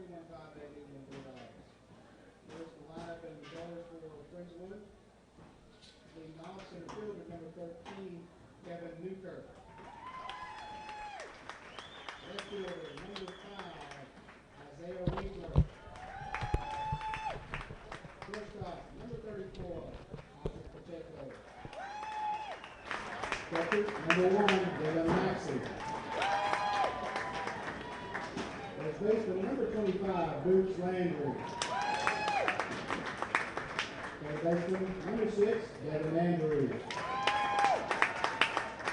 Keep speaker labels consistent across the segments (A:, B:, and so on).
A: Here's the lineup and the goals for FRIENDSWOOD. Leading off, center fielder number 13, Kevin Newkirk. Left fielder number 5, Isaiah Winkler. Shortstop number 34, Oscar Pacheco. Catcher number 1, Devin Maxey. First baseman number 25, Boots Landry. Third baseman number 6, Devin Andrews.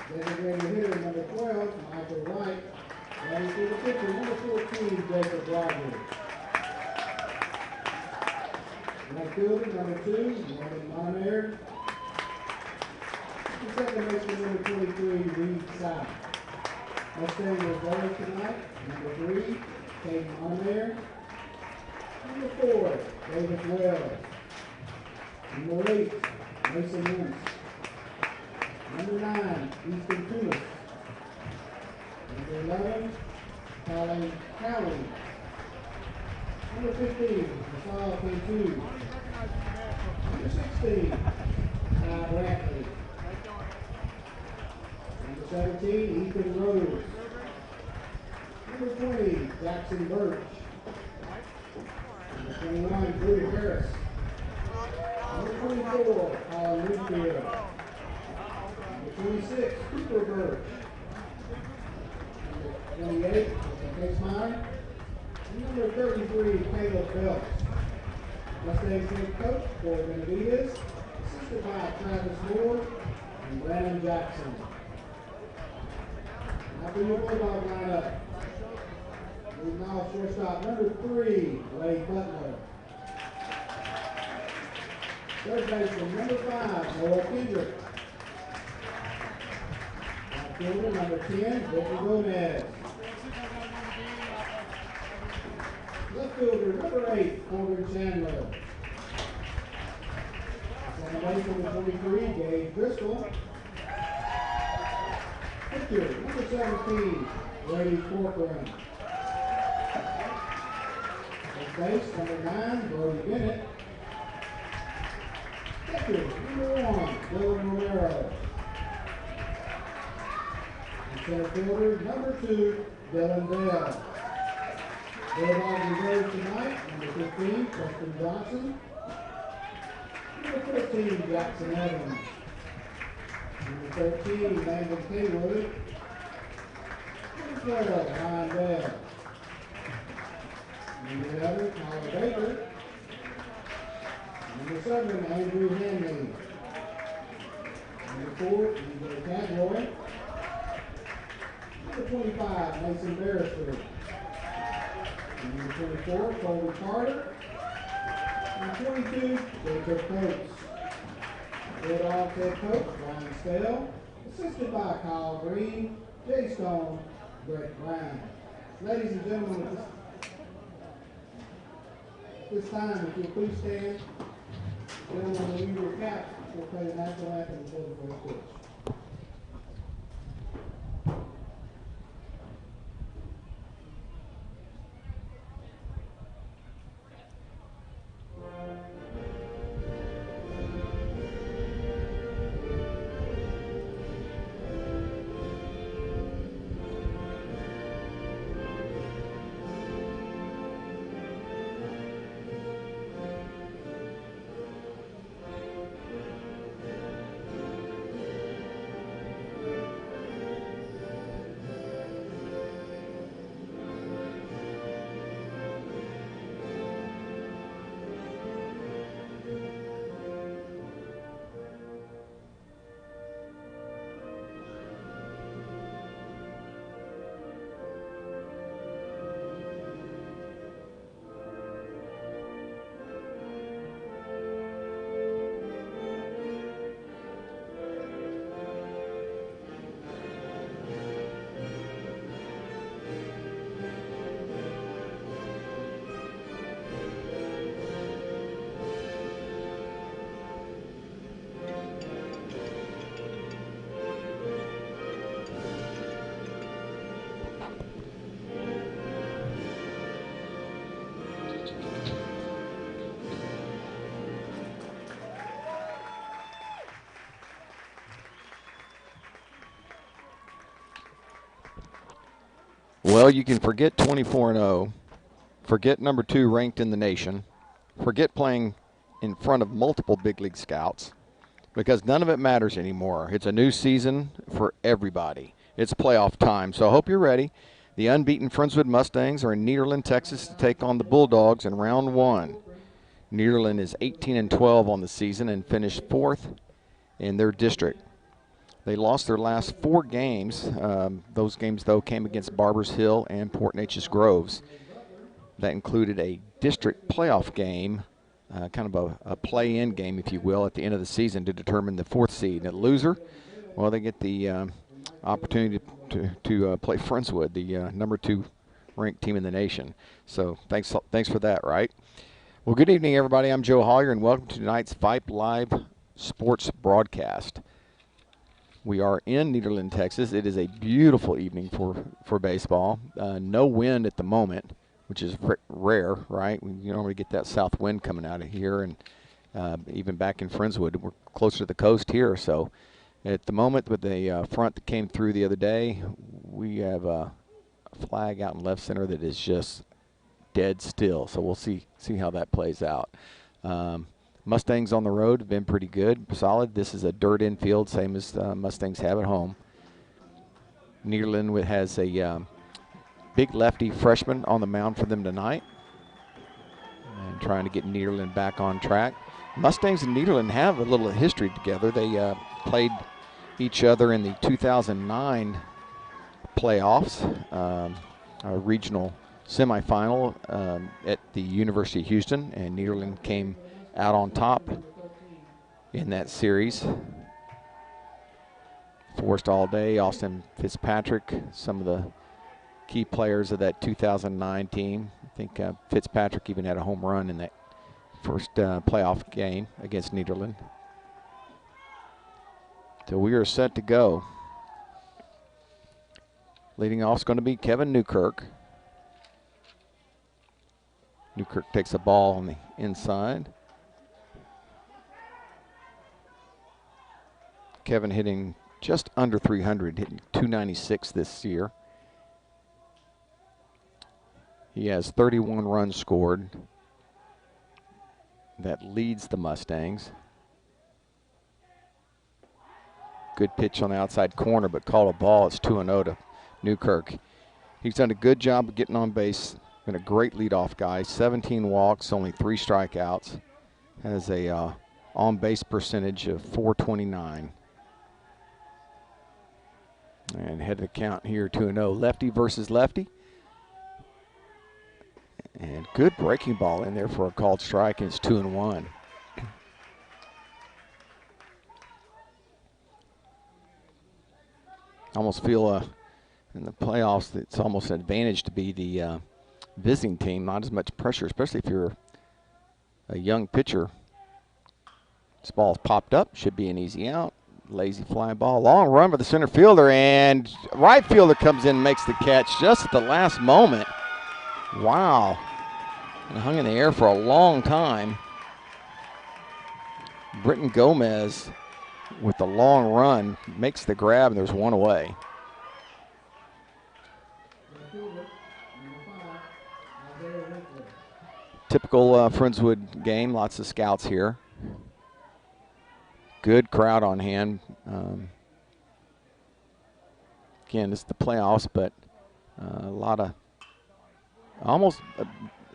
A: Designated hitter number 12, Michael Wright. Running through the pitcher number 14, Jacob Rogers. Right fielder number 2, Morgan Monair. And second baseman number 23, Reed South. Mustangs are players tonight. Number 3, Caden Monair. Number 4, David Wells. Number 8, Mason Wentz. Number 9, Easton Tunis. Number 11, Colin Cowley. Number 15, Masal Cantu. Number 16, Ty Bradley. Number 17, Ethan Rose. Number 20, Jackson Birch. Number 21, Drew Harris. Number 24, Colin Winfield. Number 26, Cooper Birch. Number 28, Case Meyer. And number 33, Caleb Phelps. Mustangs head coach for Bi-dist, assisted by Travis Moore and Brandon Jackson. Now for your Bulldog lineup. Leading off shortstop number 3, Wade Butler. Third baseman number 5, Noah Kendrick. Outfielder number 10, Victor Gomez. Left fielder number 8, Corbin Chandler. Second baseman number 23, Gabe Driscoll. Pitcher number 17, Brady Corcoran. First base number 9, Brody Bennett. Catcher number 1, Dylan Romero. And center fielder number 2, Dylan Bell. Bulldogs reserved tonight, number 15, Preston Johnson. Number 14, Jackson Evans. Number 13, Landon Kaywood. Number 12, Ryan Bell. Number 11, Tyler Baker. Number 7, Andrew Hanley. Number 4, DJ Cadroy. Number 25, Mason Beresford. Number 24, Colby Carter. Number 22, Jacob Coates. Bulldogs head coach, Ryan Stell. Assisted by Kyle Green, Jay Stone, Brett Brown. Ladies and gentlemen, at this time, if you'll please stand. Gentlemen, remove your caps. We'll play the national anthem before the first pitch.
B: Well, you can forget 24-0, forget number 2 ranked in the nation, forget playing in front of multiple big league scouts, because none of it matters anymore. It's a new season for everybody. It's playoff time, so I hope you're ready. The unbeaten Friendswood Mustangs are in Nederland, Texas to take on the Bulldogs in round 1. Nederland is 18-12 on the season and finished 4th in their district. They lost their last 4 games. Those games, though, came against Barbers Hill and Port Neches Groves. That included a district playoff game, kind of a play-in game, if you will, at the end of the season to determine the 4th seed. And the loser, well, they get the opportunity to play Friendswood, the number 2 ranked team in the nation. So thanks for that, right? Well, good evening, everybody. I'm Joe Hollier, and welcome to tonight's Vype Live Sports broadcast. We are in Nederland, Texas. It is a beautiful evening for baseball. No wind at the moment, which is rare, right? You normally get that south wind coming out of here, and even back in Friendswood, we're closer to the coast here. So at the moment, with the front that came through the other day, we have a flag out in left center that is just dead still. So we'll see how that plays out. Mustangs on the road have been pretty good, solid. This is a dirt infield, same as Mustangs have at home. Nederland has a big lefty freshman on the mound for them tonight, and trying to get Nederland back on track. Mustangs and Nederland have a little history together. They played each other in the 2009 playoffs, a regional semifinal at the University of Houston, and Nederland came out on top in that series. Forrest Allday, Austin Fitzpatrick, some of the key players of that 2009 team. I think Fitzpatrick even had a home run in that first playoff game against Nederland. So we are set to go. Leading off is going to be Kevin Newkirk. Newkirk takes a ball on the inside. Kevin hitting just under 300, hitting 296 this year. He has 31 runs scored. That leads the Mustangs. Good pitch on the outside corner, but called a ball. It's 2-0 to Newkirk. He's done a good job of getting on base. Been a great leadoff guy. 17 walks, only 3 strikeouts. Has a on-base percentage of .429. And head of the count here, 2-0. Lefty versus lefty. And good breaking ball in there for a called strike, and it's 2-1. Almost feel in the playoffs that it's almost an advantage to be the visiting team. Not as much pressure, especially if you're a young pitcher. This ball's popped up, should be an easy out. Lazy fly ball, long run for the center fielder, and right fielder comes in and makes the catch just at the last moment. Wow. And hung in the air for a long time. Britton Gomez with the long run makes the grab, and there's one away. Typical Friendswood game, lots of scouts here. Good crowd on hand. Again, it's the playoffs, but a lot of almost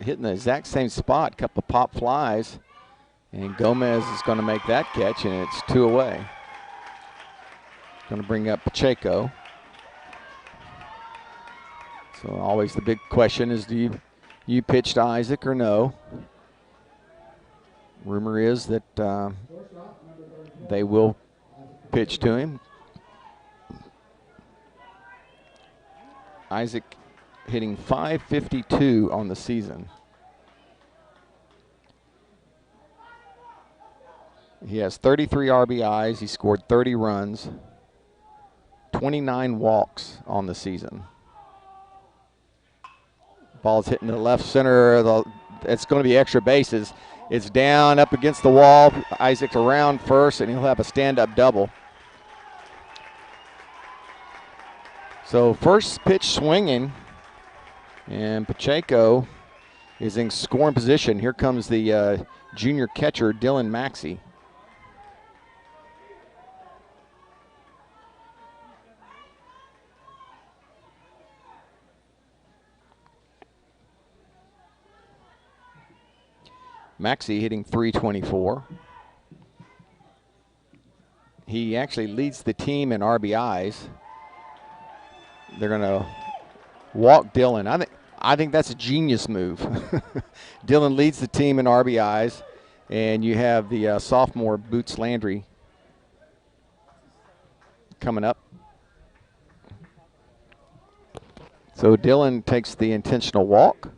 B: hitting the exact same spot. Couple of pop flies, and Gomez is going to make that catch, and it's 2 away. Going to bring up Pacheco. So always the big question is, do you pitch to Isaac or no? Rumor is that they will pitch to him. Isaac hitting .552 on the season. He has 33 RBIs. He scored 30 runs, 29 walks on the season. Ball's hitting the left center. It's going to be extra bases. It's down up against the wall. Isaac around first, and he'll have a stand-up double. So first pitch swinging And Pacheco is in scoring position. Here comes the junior catcher, Dylan Maxey. Maxey hitting .324. He actually leads the team in RBIs. They're going to walk Dylan. I think that's a genius move. Dylan leads the team in RBIs, and you have the sophomore Boots Landry coming up. So Dylan takes the intentional walk.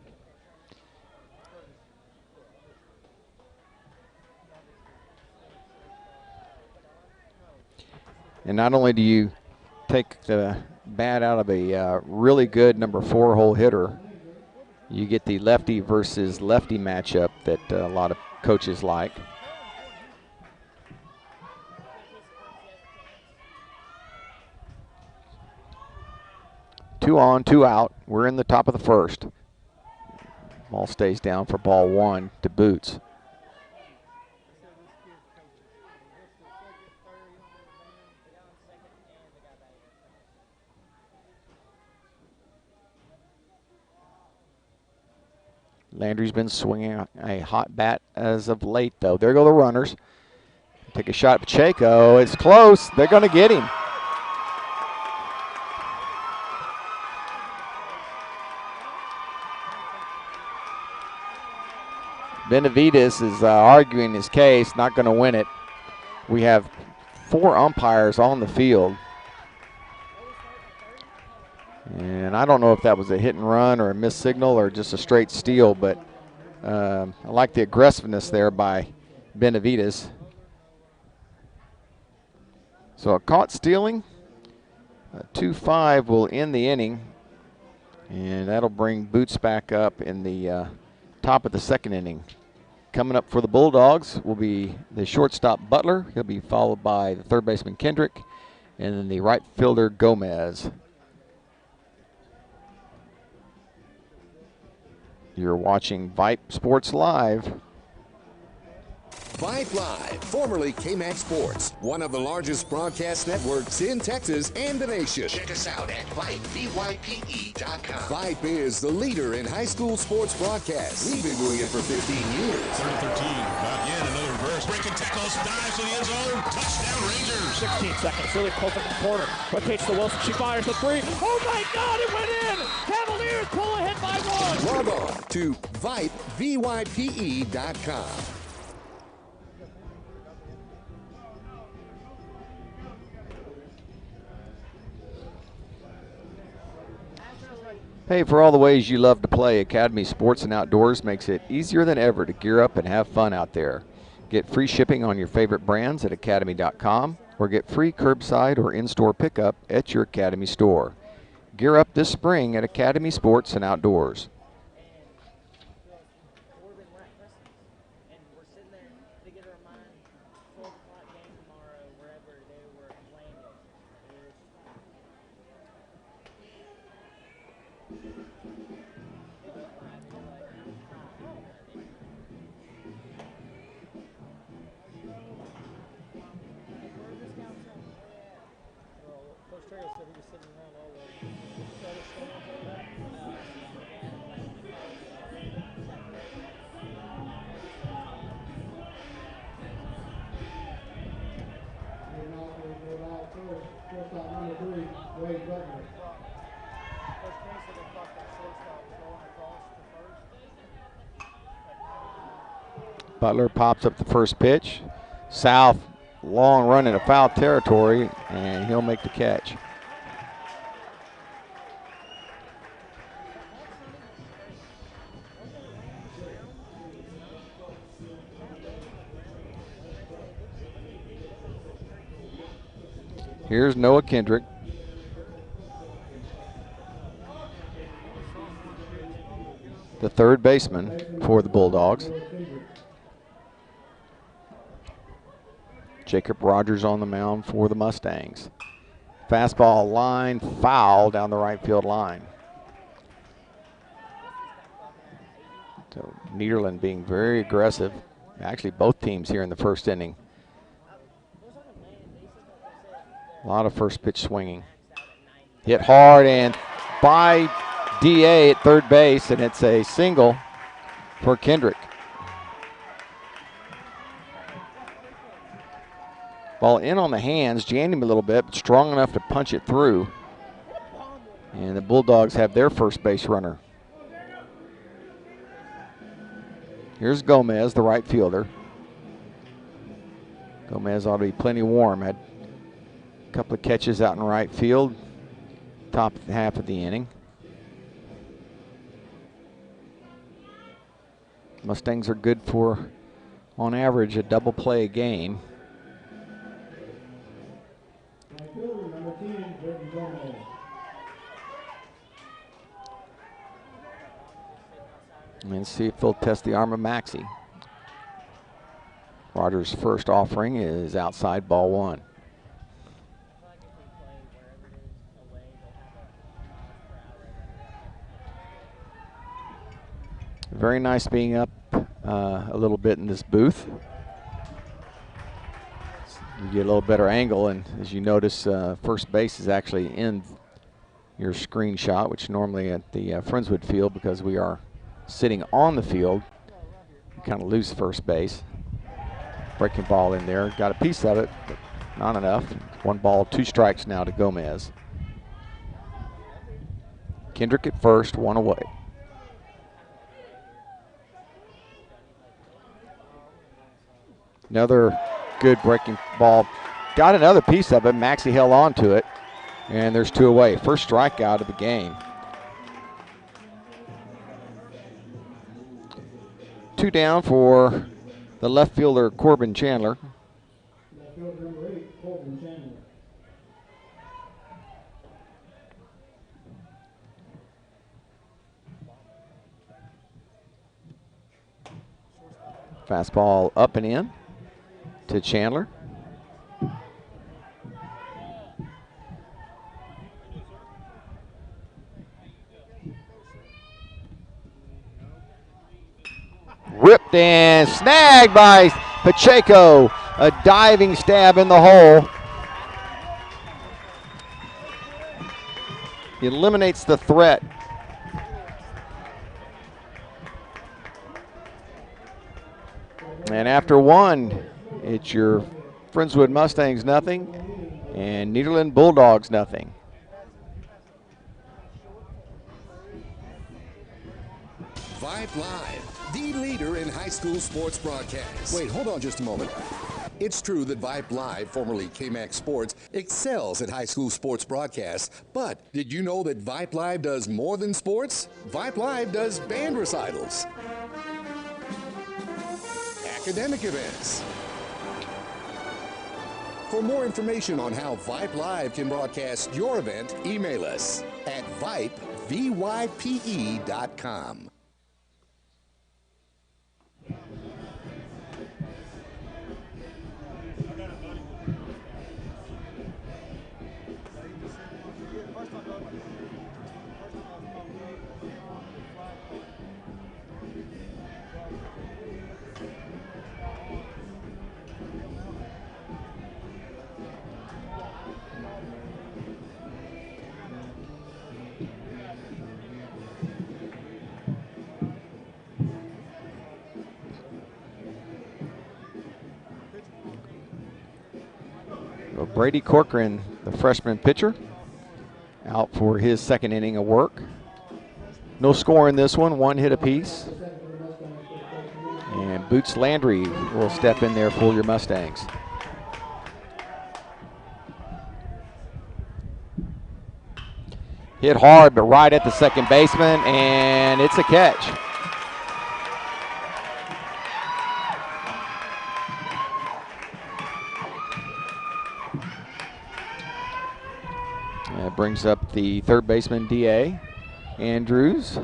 B: And not only do you take the bat out of a really good number 4 hole hitter, you get the lefty versus lefty matchup that a lot of coaches like. Two on, two out. We're in the top of the first. Ball stays down for ball 1 to Boots. Landry's been swinging a hot bat as of late, though. There go the runners. Take a shot at Pacheco. It's close. They're going to get him. Benavides is arguing his case, not going to win it. We have 4 umpires on the field. And I don't know if that was a hit and run or a missed signal or just a straight steal, but I like the aggressiveness there by Benavides. So a caught stealing, 2-5 will end the inning, and that'll bring Boots back up in the top of the second inning. Coming up for the Bulldogs will be the shortstop Butler. He'll be followed by the third baseman Kendrick, and then the right fielder Gomez. You're watching Vype Sports Live.
C: Vype Live, formerly KMAX Sports, one of the largest broadcast networks in Texas and the nation. Check us out at Vype, VYPE.com. Vype is the leader in high school sports broadcasts. We've been doing it for 15 years.
D: 3-13, back in, another reverse, breaking tackles, dives to the end zone, touchdown Rangers.
E: 16 seconds, really close at the corner. Rotates to Wilson, she fires the 3. Oh my God, it went in! Cavaliers pull ahead by 1.
C: Log on to Vype, VYPE.com.
B: Hey, for all the ways you love to play, Academy Sports and Outdoors makes it easier than ever to gear up and have fun out there. Get free shipping on your favorite brands at academy.com or get free curbside or in-store pickup at your Academy store. Gear up this spring at Academy Sports and Outdoors. Butler pops up the first pitch. South, long run into foul territory, and he'll make the catch. Here's Noah Kendrick. The third baseman for the Bulldogs. Jacob Rogers on the mound for the Mustangs. Fastball line, foul down the right field line. So Nederland being very aggressive. Actually, both teams here in the first inning. A lot of first pitch swinging. Hit hard and by DA at third base, and it's a single for Kendrick. Ball in on the hands, jammed him a little bit, but strong enough to punch it through. And the Bulldogs have their first base runner. Here's Gomez, the right fielder. Gomez ought to be plenty warm. Had a couple of catches out in right field, top half of the inning. Mustangs are good for, on average, a double play a game. And see if they'll test the arm of Maxey. Rogers' first offering is outside, ball one. Very nice being up a little bit in this booth. You get a little better angle, and as you notice, first base is actually in your screenshot, which normally at the Friendswood field, because we are sitting on the field, you kind of lose first base. Breaking ball in there, got a piece of it, but not enough. 1 ball, 2 strikes now to Gomez. Kendrick at first, 1 away. Another good breaking ball. Got another piece of it. Maxey held on to it, and there's 2 away. First strikeout of the game. 2 down for the left fielder, Corbin Chandler.
A: Left fielder number 8, Corbin Chandler.
B: Fastball up and in to Chandler. Ripped and snagged by Pacheco. A diving stab in the hole. Eliminates the threat. And after 1, it's your Friendswood Mustangs nothing and Nederland Bulldogs nothing.
C: Vype Live, the leader in high school sports broadcasts. Wait, hold on just a moment. It's true that Vype Live, formerly KMAX Sports, excels at high school sports broadcasts, but did you know that Vype Live does more than sports? Vype Live does band recitals, academic events. For more information on how Vype Live can broadcast your event, email us at Vype, VYPE.com.
B: Brady Corcoran, the freshman pitcher, out for his second inning of work. No score in this one, 1 hit apiece. And Boots Landry will step in there for your Mustangs. Hit hard, but right at the second baseman, and it's a catch. That brings up the third baseman, D.A. Andrews.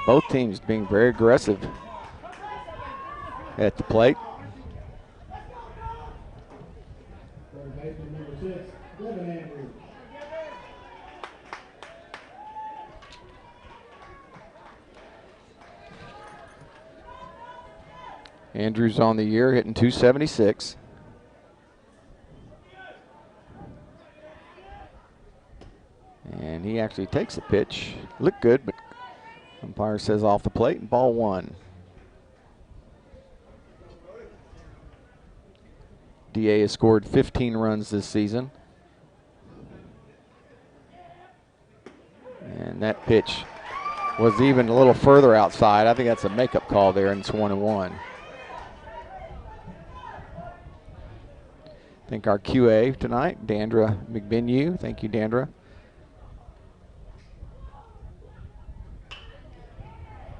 B: Both teams being very aggressive at the plate.
A: Third baseman number 6, Devin Andrews.
B: Andrews on the year hitting .276. And he actually takes the pitch. Looked good, but umpire says off the plate and ball one. DA has scored 15 runs this season. And that pitch was even a little further outside. I think that's a makeup call there, and it's 1-1. Thank our QA tonight, Dandra McBenyou. Thank you, Dandra.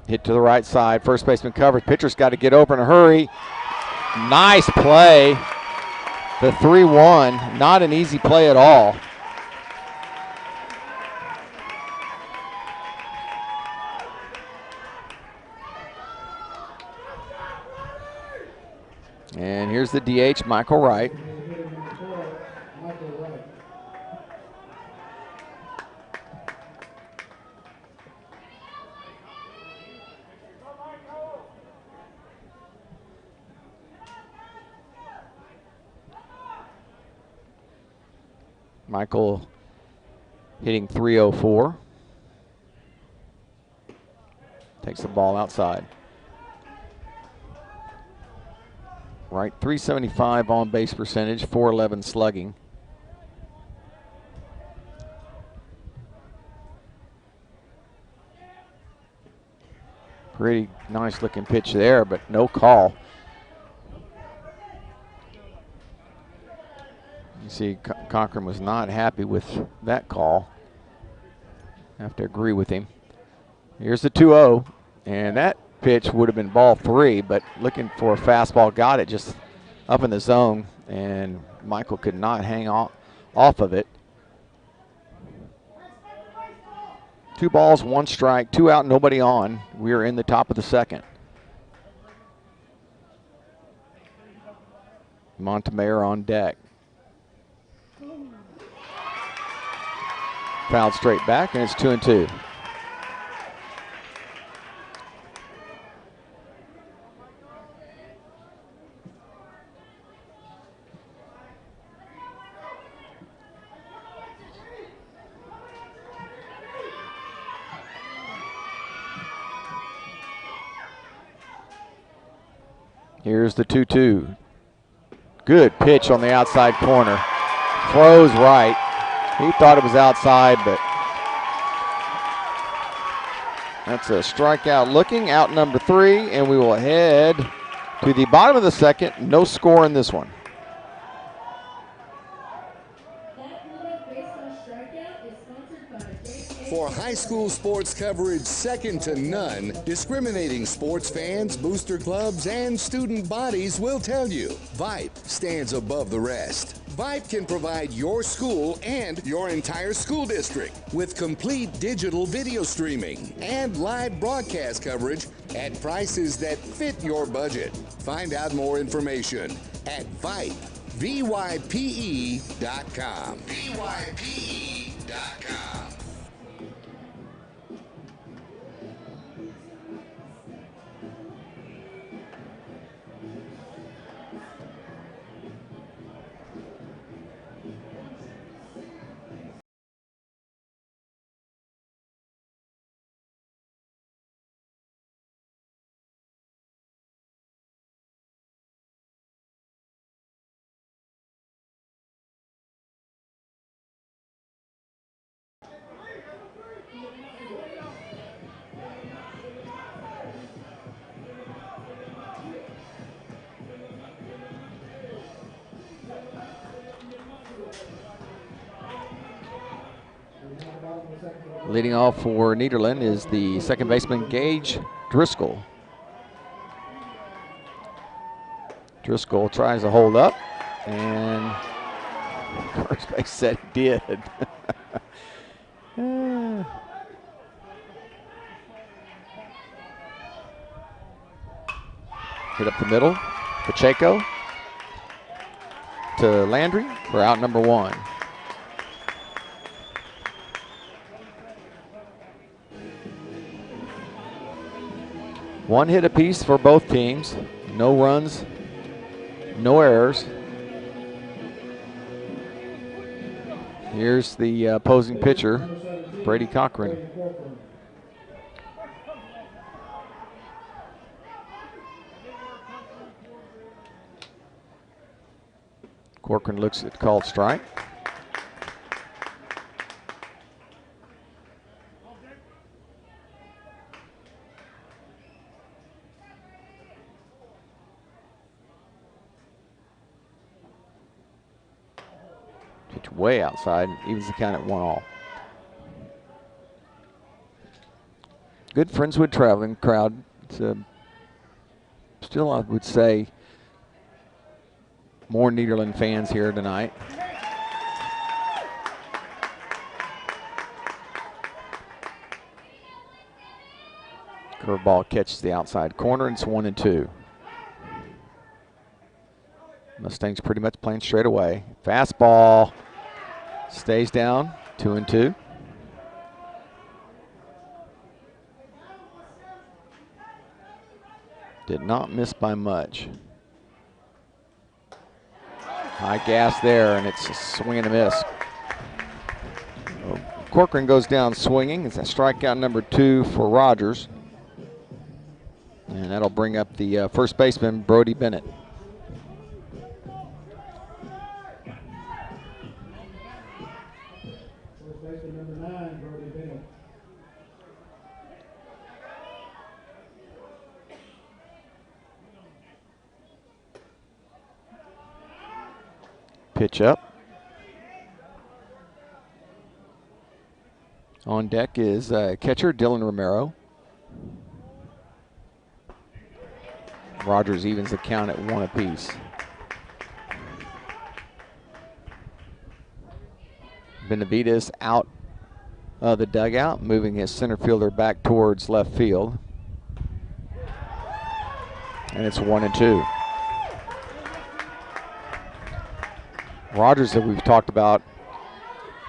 B: Hit to the right side, first baseman covered. Pitcher's got to get over in a hurry. Nice play. The 3-1, not an easy play at all. And here's the DH, Michael Wright. Michael hitting .304. Takes the ball outside. Right, .375 on base percentage, .411 slugging. Pretty nice looking pitch there, but no call. You see Cochran was not happy with that call. I have to agree with him. Here's the 2-0, and that pitch would have been ball 3, but looking for a fastball, got it just up in the zone, and Michael could not hang off of it. 2 balls, 1 strike, 2 out, nobody on. We are in the top of the second. Montemayor on deck. Fouled straight back, and it's 2-2. Here's the 2-2. Good pitch on the outside corner. Throws right. He thought it was outside, but that's a strikeout looking. Out number 3, and we will head to the bottom of the second. No score in this one.
C: For high school sports coverage second to none, discriminating sports fans, booster clubs, and student bodies will tell you Vype stands above the rest. Vype can provide your school and your entire school district with complete digital video streaming and live broadcast coverage at prices that fit your budget. Find out more information at Vype, VYPE.com. VYPE.com.
B: Leading off for Nederland is the second baseman, Gage Driscoll. Driscoll tries to hold up, and first base said he did. Hit up the middle. Pacheco to Landry for out number 1. One hit apiece for both teams. No runs, no errors. Here's the opposing pitcher, Brady Cochran. Corcoran looks at called strike. Pitch way outside, evens the count at 1-1. Good Friendswood traveling crowd. It's still, I would say, more Nederland fans here tonight. Curveball catches the outside corner, and it's 1-2. Mustangs pretty much playing straight away. Fastball stays down, 2-2. Did not miss by much. High gas there, and it's a swing and a miss. Corcoran goes down swinging. It's a strikeout number 2 for Rogers. And that'll bring up the first baseman, Brody Bennett.
A: First baseman number 9, Brody Bennett.
B: Pitch up. On deck is catcher Dylan Romero. Rogers evens the count at 1 apiece. Benavides out of the dugout, moving his center fielder back towards left field. And it's 1-2. Rogers, that we've talked about,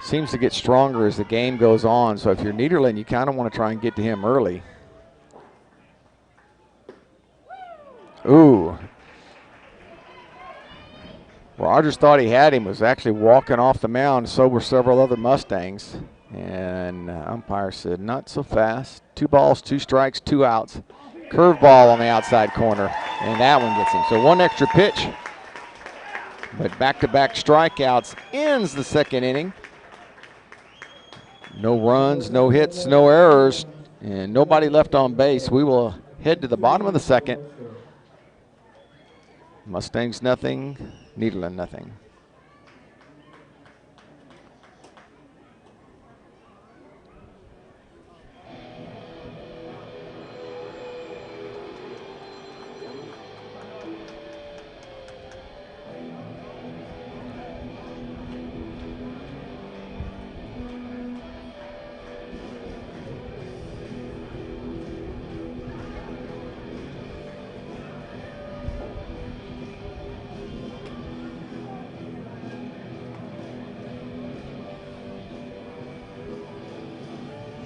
B: seems to get stronger as the game goes on. So if you're Nederland, you kind of want to try and get to him early. Ooh. Rogers thought he had him, was actually walking off the mound. So were several other Mustangs. And umpire said, not so fast. 2 balls, 2 strikes, 2 outs. Curveball on the outside corner, and that one gets him. So 1 extra pitch. But back-to-back strikeouts ends the second inning. No runs, no hits, no errors, and nobody left on base. We will head to the bottom of the second. Mustangs nothing, Nederland nothing.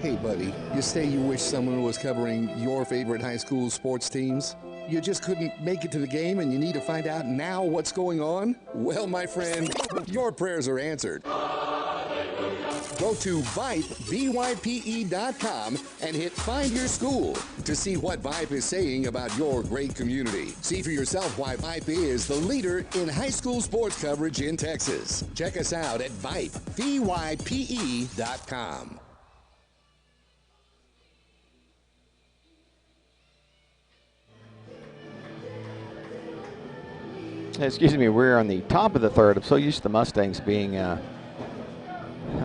C: Hey, buddy, you say you wish someone was covering your favorite high school sports teams? You just couldn't make it to the game and you need to find out now what's going on? Well, my friend, your prayers are answered. Go to Vype, VYPE.com, and hit Find Your School to see what Vype is saying about your great community. See for yourself why Vype is the leader in high school sports coverage in Texas. Check us out at Vype, VYPE.com.
B: Excuse me, we're on the top of the third. I'm so used to the Mustangs being a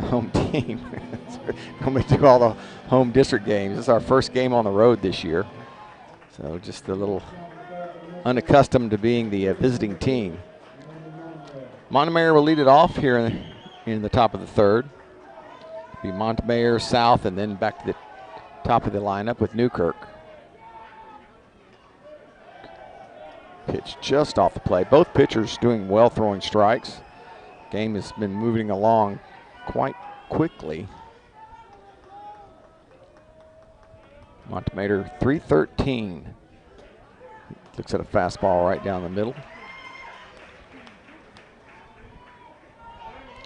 B: home team. When we do all the home district games, it's our first game on the road this year. So just a little unaccustomed to being the visiting team. Montemayor will lead it off here in the top of the third. Be Montemayor, South, and then back to the top of the lineup with Newkirk. Pitch just off the plate. Both pitchers doing well throwing strikes. Game has been moving along quite quickly. Montemayor 313. Looks at a fastball right down the middle.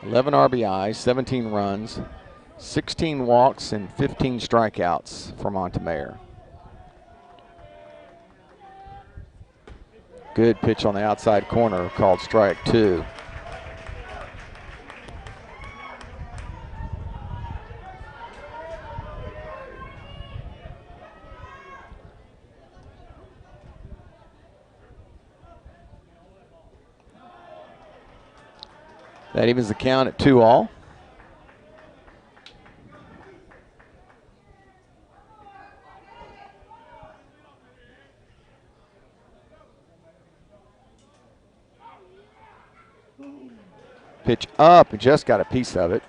B: 11 RBIs, 17 runs, 16 walks, and 15 strikeouts for Montemayor. Good pitch on the outside corner called strike 2. That evens the count at 2-all. Pitch up, just got a piece of it.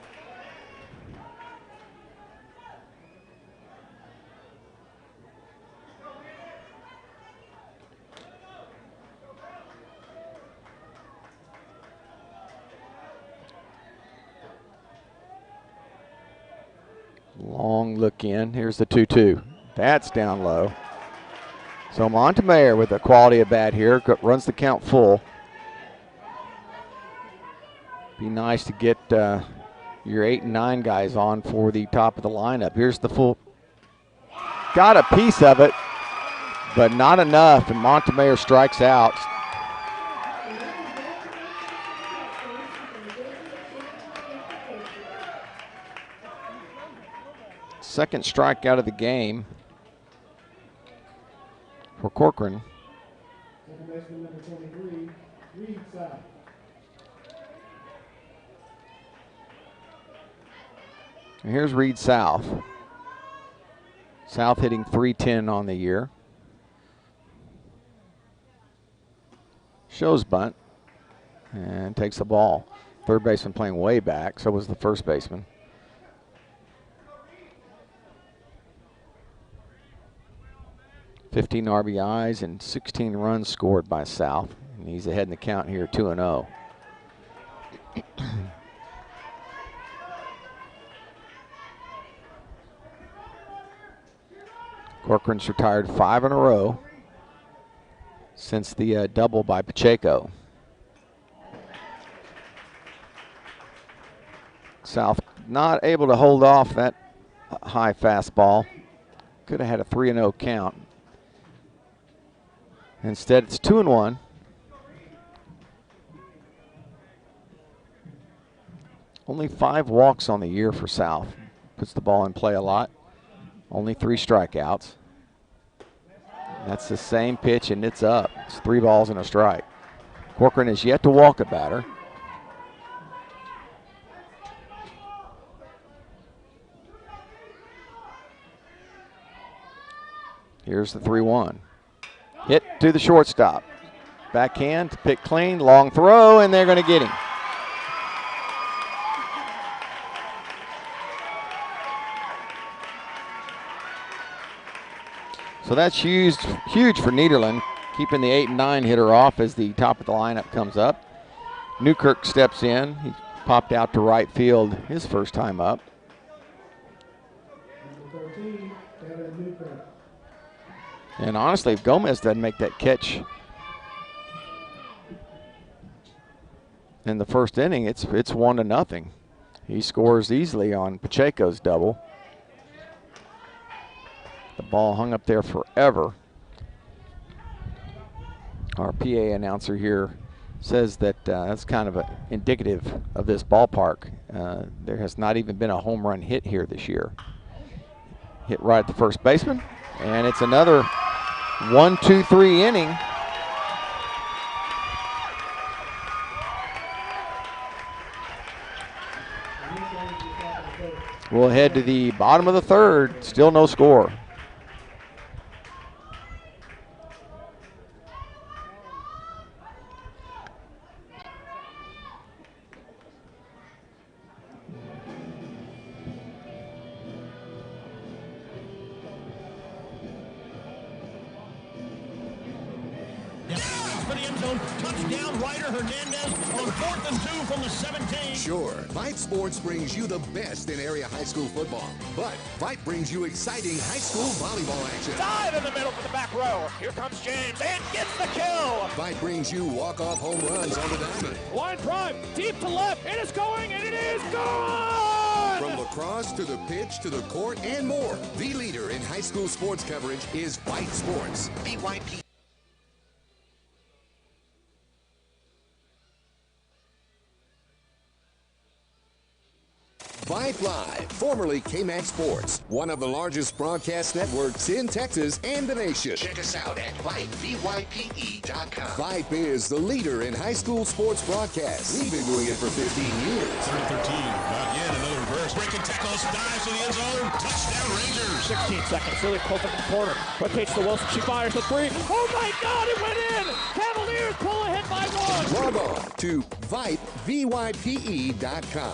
B: Long look in. Here's the 2-2. That's down low. So Montemayor with a quality at bat here, runs the count full. Be nice to get your 8 and 9 guys on for the top of the lineup. Here's the full. Got a piece of it, but not enough, and Montemayor strikes out. Second strikeout of the game for Corcoran.
A: Second baseman number 23, Reed South.
B: And here's Reed South. South hitting .310 on the year. Shows bunt and takes the ball. Third baseman playing way back, so was the first baseman. .15 RBIs and 16 runs scored by South. And he's ahead in the count here, 2-0. Corcoran's retired 5 in a row since the double by Pacheco. South not able to hold off that high fastball. Could have had a 3-0 count. Instead, it's 2-1. Only 5 walks on the year for South. Puts the ball in play a lot. Only 3 strikeouts. That's the same pitch, and it's up. It's 3 balls and a strike. Corcoran has yet to walk a batter. Here's the 3-1. Hit to the shortstop. Backhand, pick clean, long throw, and they're going to get him. So that's huge for Nederland, keeping the 8 and 9 hitter off as the top of the lineup comes up. Newkirk steps in. He popped out to right field his first time up.
A: Number 13, Kevin Newkirk.
B: And honestly, if Gomez doesn't make that catch in the first inning, it's 1-0. He scores easily on Pacheco's double. The ball hung up there forever. Our PA announcer here says that that's kind of indicative of this ballpark. There has not even been a home run hit here this year. Hit right at the first baseman, and it's another 1-2-3 inning. We'll head to the bottom of the third. Still no score.
D: for the end zone. Touchdown, Ryder Hernandez on 4th and 2 from the 17.
C: Sure, Vype Sports brings you the best in area high school football, but Vype brings you exciting high school volleyball action.
E: Dive in the middle for the back row. Here comes James and gets the kill.
C: Vype brings you walk-off home runs on the diamond.
E: Line drive, deep to left. It is going, and it is gone!
C: From lacrosse to the pitch to the court and more, the leader in high school sports coverage is Vype Sports. BYP. Vype Live, formerly KMAX Sports, one of the largest broadcast networks in Texas and the nation. Check us out at Vype, VYPE.com. Vype is the leader in high school sports broadcasts. We've been doing it for 15 years.
D: 3rd and 13. Not yet. Another reverse. Breaking tackles. Dives to the end zone. Touchdown, Rangers.
E: 16 seconds. Lily pulls up in the corner. Rotates to Wilson. She fires the three. Oh my God! It went in. Cavaliers pull ahead by 1.
C: Log on to Vype, VYPE.com.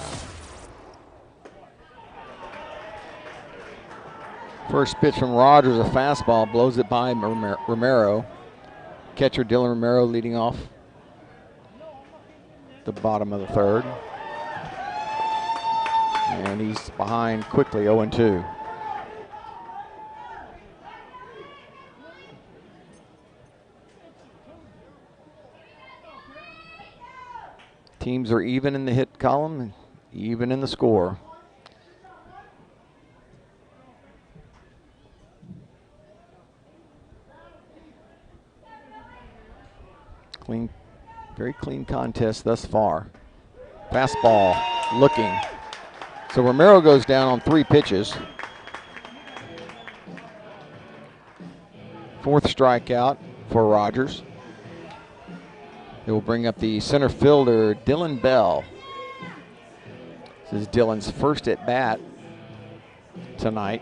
B: First pitch from Rogers, a fastball, blows it by Romero. Catcher Dylan Romero leading off the bottom of the 3rd. And he's behind quickly, 0-2. Teams are even in the hit column, and even in the score. Clean, very clean contest thus far. Fastball looking. So Romero goes down on 3 pitches. 4th strikeout for Rogers. It will bring up the center fielder, Dylan Bell. This is Dylan's first at bat tonight.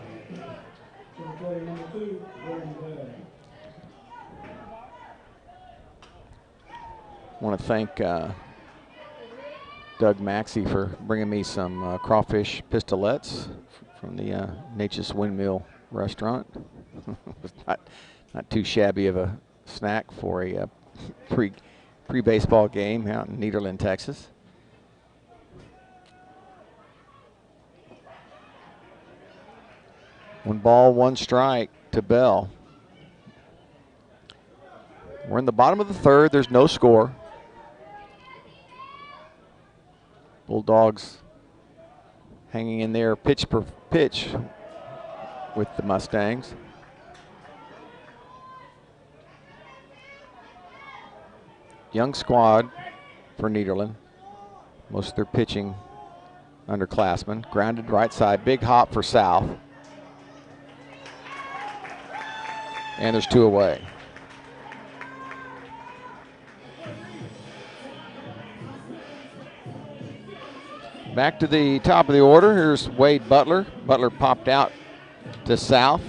B: I want to thank Doug Maxey for bringing me some crawfish pistolets from the Natchez Windmill restaurant. It was not too shabby of a snack for a pre-baseball game out in Nederland, Texas. One ball, one strike to Bell. We're in the bottom of the 3rd. There's no score. Bulldogs hanging in there pitch per pitch with the Mustangs. Young squad for Nederland. Most of their pitching underclassmen. Grounded right side, big hop for South. And there's 2 away. Back to the top of the order. Here's Wade Butler. Butler popped out to South,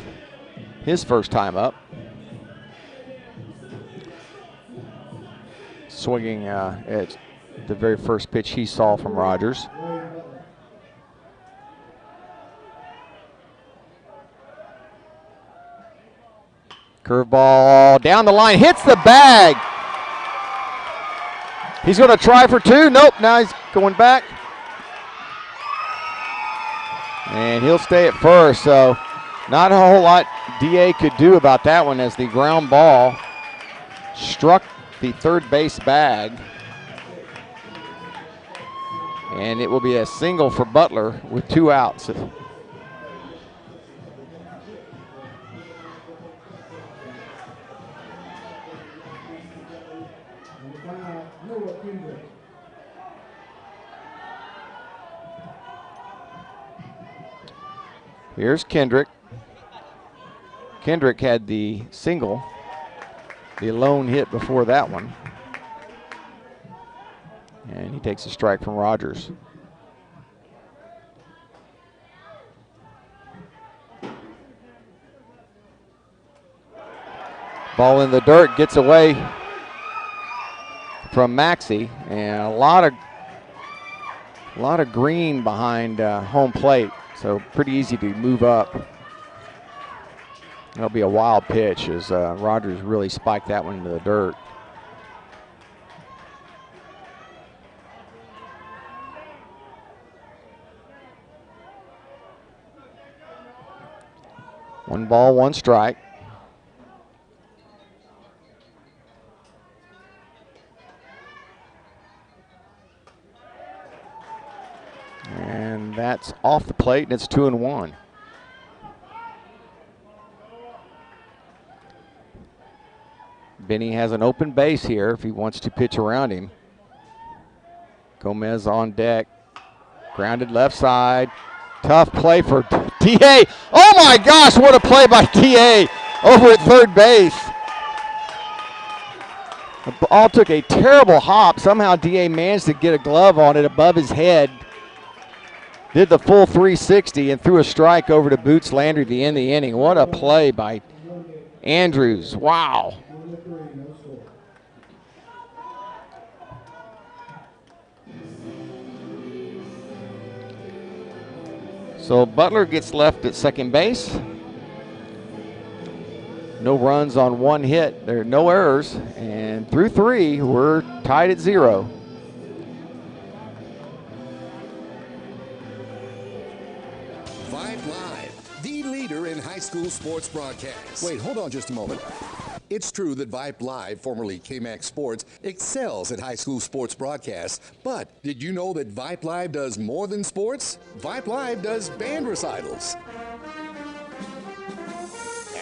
B: his first time up. Swinging at the very first pitch he saw from Rogers. Curveball down the line, hits the bag. He's going to try for 2. Nope, now he's going back. And he'll stay at first, so not a whole lot DA could do about that one as the ground ball struck the 3rd base bag. And it will be a single for Butler with 2 outs. Here's Kendrick. Kendrick had the single, the lone hit before that one. And he takes a strike from Rogers. Ball in the dirt, gets away from Maxey, and a lot of green behind home plate, so pretty easy to move up. That'll be a wild pitch as Rogers really spiked that one into the dirt. 1 ball, 1 strike. And that's off the plate, and it's 2-1. Benny has an open base here if he wants to pitch around him. Gomez on deck. Grounded left side. Tough play for D.A. Oh my gosh, what a play by D.A. over at third base. The ball took a terrible hop. Somehow D.A. managed to get a glove on it above his head. Did the full 360 and threw a strike over to Boots Landry at the end of the inning. What a play by Andrews. Wow. So Butler gets left at second base. No runs on 1 hit. There are no errors. And through 3, we're tied at 0.
C: Vype Live, the leader in high school sports broadcasts. Wait, hold on just a moment. It's true that Vype Live, formerly KMAX Sports, excels at high school sports broadcasts. But did you know that Vype Live does more than sports? Vype Live does band recitals,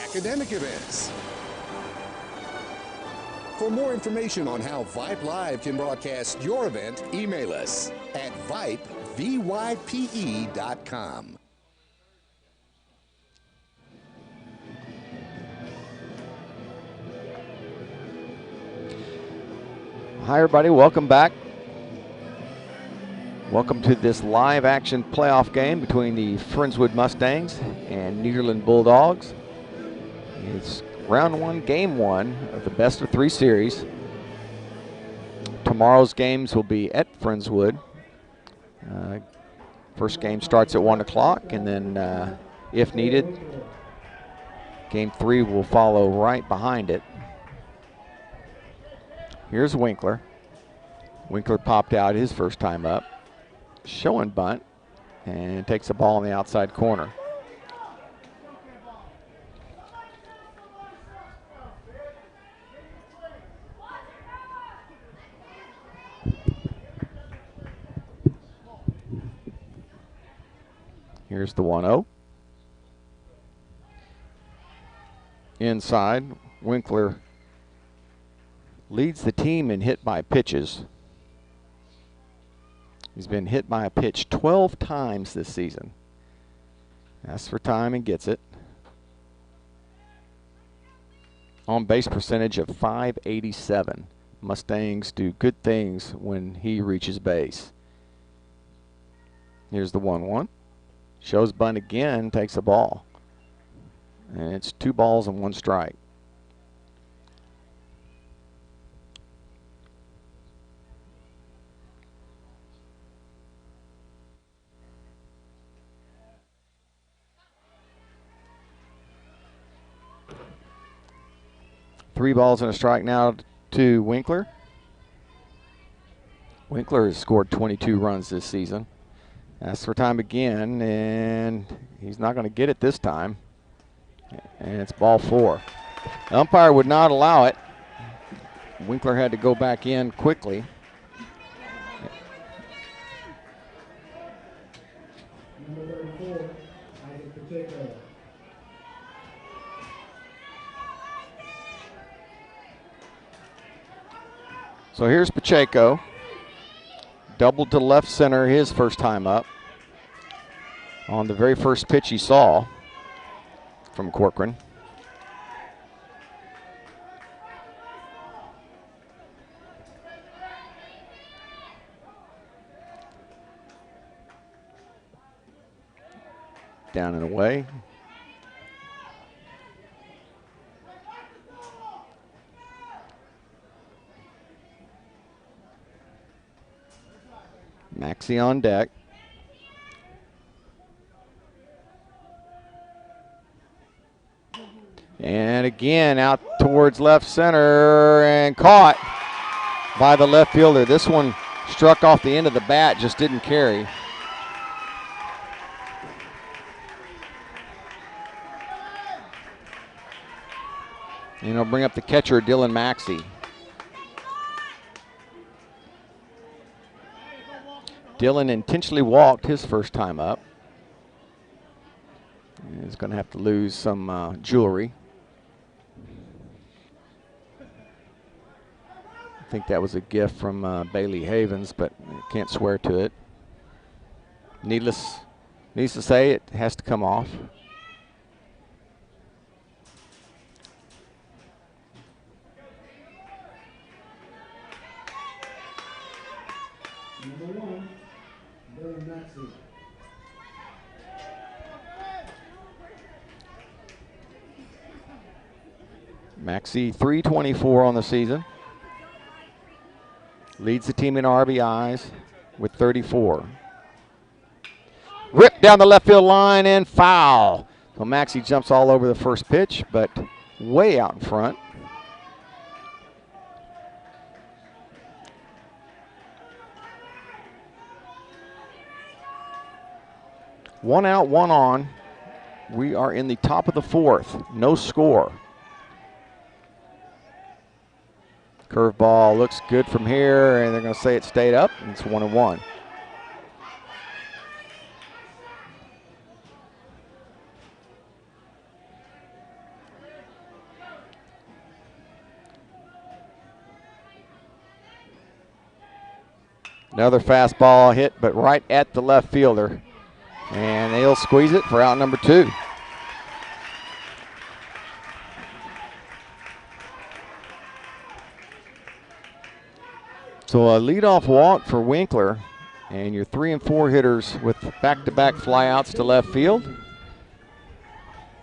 C: academic events. For more information on how Vype Live can broadcast your event, email us at Vype, VYPE.com.
B: Hi everybody, welcome back. Welcome to this live action playoff game between the FRIENDSWOOD Mustangs and Nederland Bulldogs. It's round 1, game 1 of the best of 3 series. Tomorrow's games will be at FRIENDSWOOD. First game starts at 1 o'clock, and then if needed, game 3 will follow right behind it. Here's Winkler. Winkler popped out his first time up. Showing bunt and takes the ball in the outside corner. Here's the 1-0. Inside, Winkler leads the team in hit by pitches. He's been hit by a pitch 12 times this season. Asks for time and gets it. On base percentage of .587. Mustangs do good things when he reaches base. Here's the 1-1. Shows bunt again, takes the ball. And it's 2 balls and 1 strike. Three balls and a strike now to Winkler. Winkler has scored 22 runs this season. Asks for time again, and he's not going to get it this time. And it's ball 4. The umpire would not allow it. Winkler had to go back in quickly.
A: Number 34, Pacheco.
B: So here's Pacheco. Doubled to left center his first time up. On the very first pitch he saw from Corcoran. Down and away. Maxey on deck. And again out towards left center and caught by the left fielder. This one struck off the end of the bat, just didn't carry. And he'll bring up the catcher, Dylan Maxey. Dylan intentionally walked his first time up. He's going to have to lose some jewelry. I think that was a gift from Bailey Havens, but I can't swear to it. Needless to say, it has to come off.
A: Number 1, Dylan Maxey.
B: Maxey, 324 on the season. Leads the team in RBIs with 34. Ripped down the left field line and foul. So Maxey jumps all over the first pitch, but way out in front. One out, one on. We are in the top of the fourth. No score. Curveball looks good from here, and they're going to say it stayed up. And it's 1-1. Another fastball hit, but right at the left fielder. And they'll squeeze it for out number 2. So a leadoff walk for Winkler, and your 3 and 4 hitters with back-to-back flyouts to left field.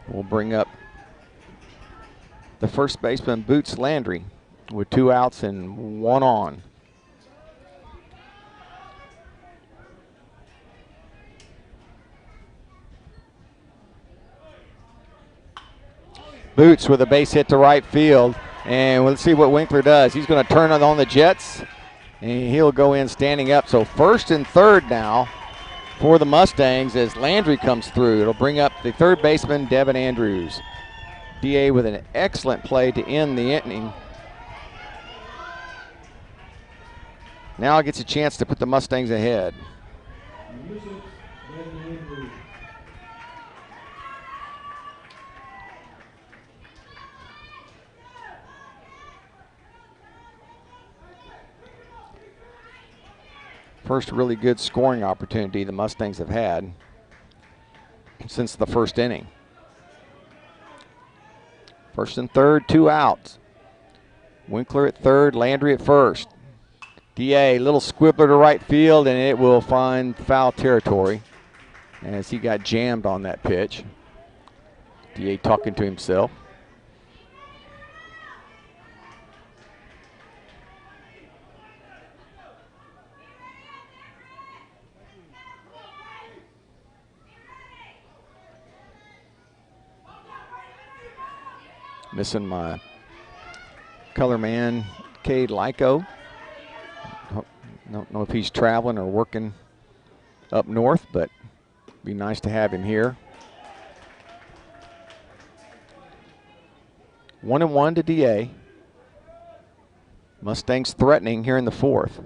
B: We'll bring up the first baseman, Boots Landry, with 2 outs and 1 on. Boots with a base hit to right field, and let's see what Winkler does. He's going to turn on the Jets, and he'll go in standing up. So first and third now for the Mustangs as Landry comes through. It'll bring up the third baseman, Devin Andrews. DA with an excellent play to end the inning. Now gets a chance to put the Mustangs ahead. First really good scoring opportunity the Mustangs have had since the first inning. First and third, 2 outs. Winkler at third, Landry at first. DA, little squibbler to right field, and it will find foul territory as he got jammed on that pitch. DA talking to himself. Missing my color man, Cade Lyko. Don't know if he's traveling or working up north, but be nice to have him here. 1-1 to DA. Mustangs threatening here in the fourth.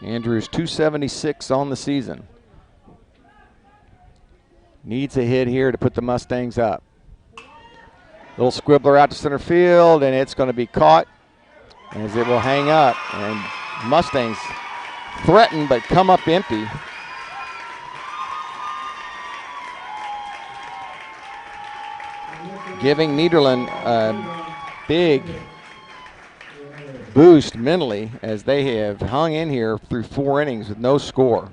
B: Andrews 276 on the season. Needs a hit here to put the Mustangs up. Little squibbler out to center field, and it's going to be caught as it will hang up. And Mustangs threaten but come up empty. Giving Nederland a big boost mentally as they have hung in here through 4 innings with no score.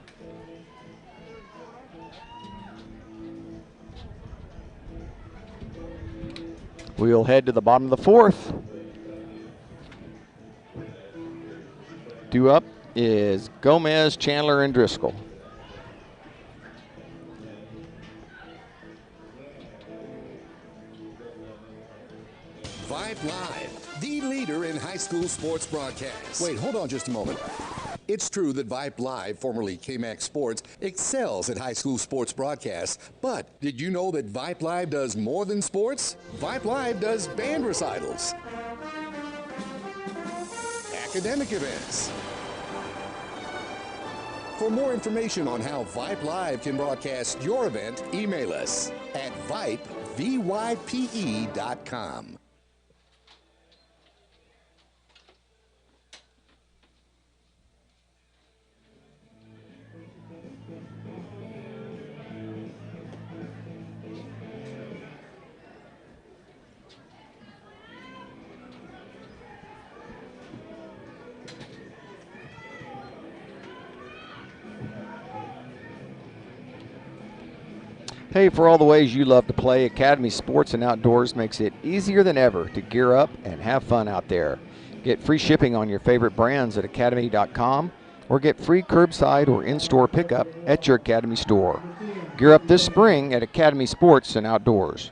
B: We'll head to the bottom of the fourth. Due up is Gomez, Chandler, and Driscoll.
C: Vype Live, the leader in high school sports broadcasts.
F: Wait, hold on just a moment.
C: It's true that Vype Live, formerly K-Max Sports, excels at high school sports broadcasts. But did you know that Vype Live does more than sports? Vype Live does band recitals, academic events. For more information on how Vype Live can broadcast your event, email us at Vype, VYPE.com.
B: Hey, for all the ways you love to play, Academy Sports and Outdoors makes it easier than ever to gear up and have fun out there. Get free shipping on your favorite brands at academy.com or get free curbside or in-store pickup at your Academy store. Gear up this spring at Academy Sports and Outdoors.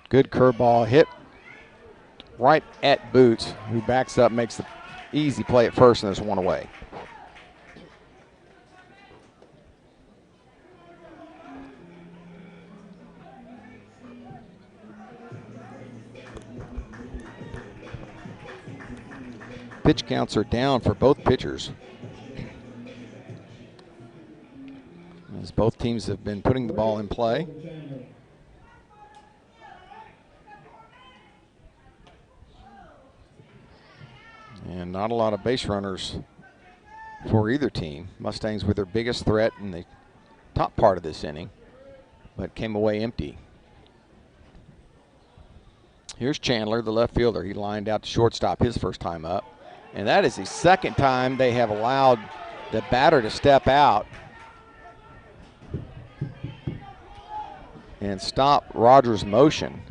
B: Good curveball hit right at Boots, who backs up, makes the easy play at first, and there's one away. Pitch counts are down for both pitchers, as both teams have been putting the ball in play. And not a lot of base runners for either team. Mustangs were their biggest threat in the top part of this inning, but came away empty. Here's Chandler, the left fielder. He lined out to shortstop his first time up. And that is the second time they have allowed the batter to step out and stop Rogers' motion.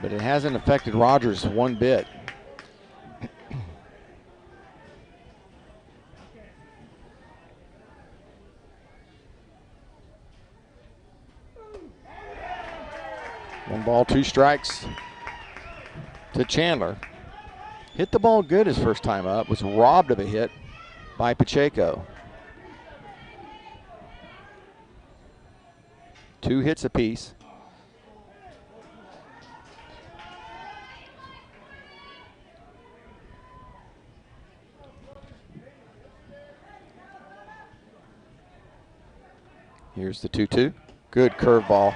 B: But it hasn't affected Rogers one bit. One ball, two strikes to Chandler. Hit the ball good his first time up, was robbed of a hit by Pacheco. 2 hits apiece. Here's the 2-2. Good curveball.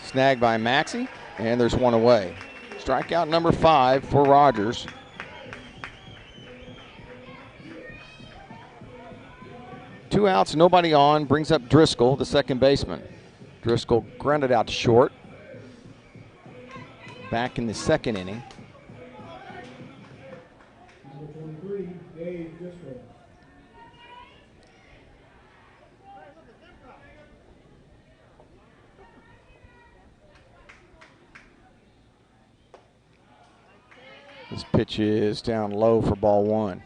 B: Snagged by Maxey, and there's one away. Strikeout number 5 for Rogers. Two outs, nobody on. Brings up Driscoll, the second baseman. Driscoll grounded out to short. Back in the second inning.
A: Number 23, Dave Driscoll.
B: This pitch is down low for ball 1.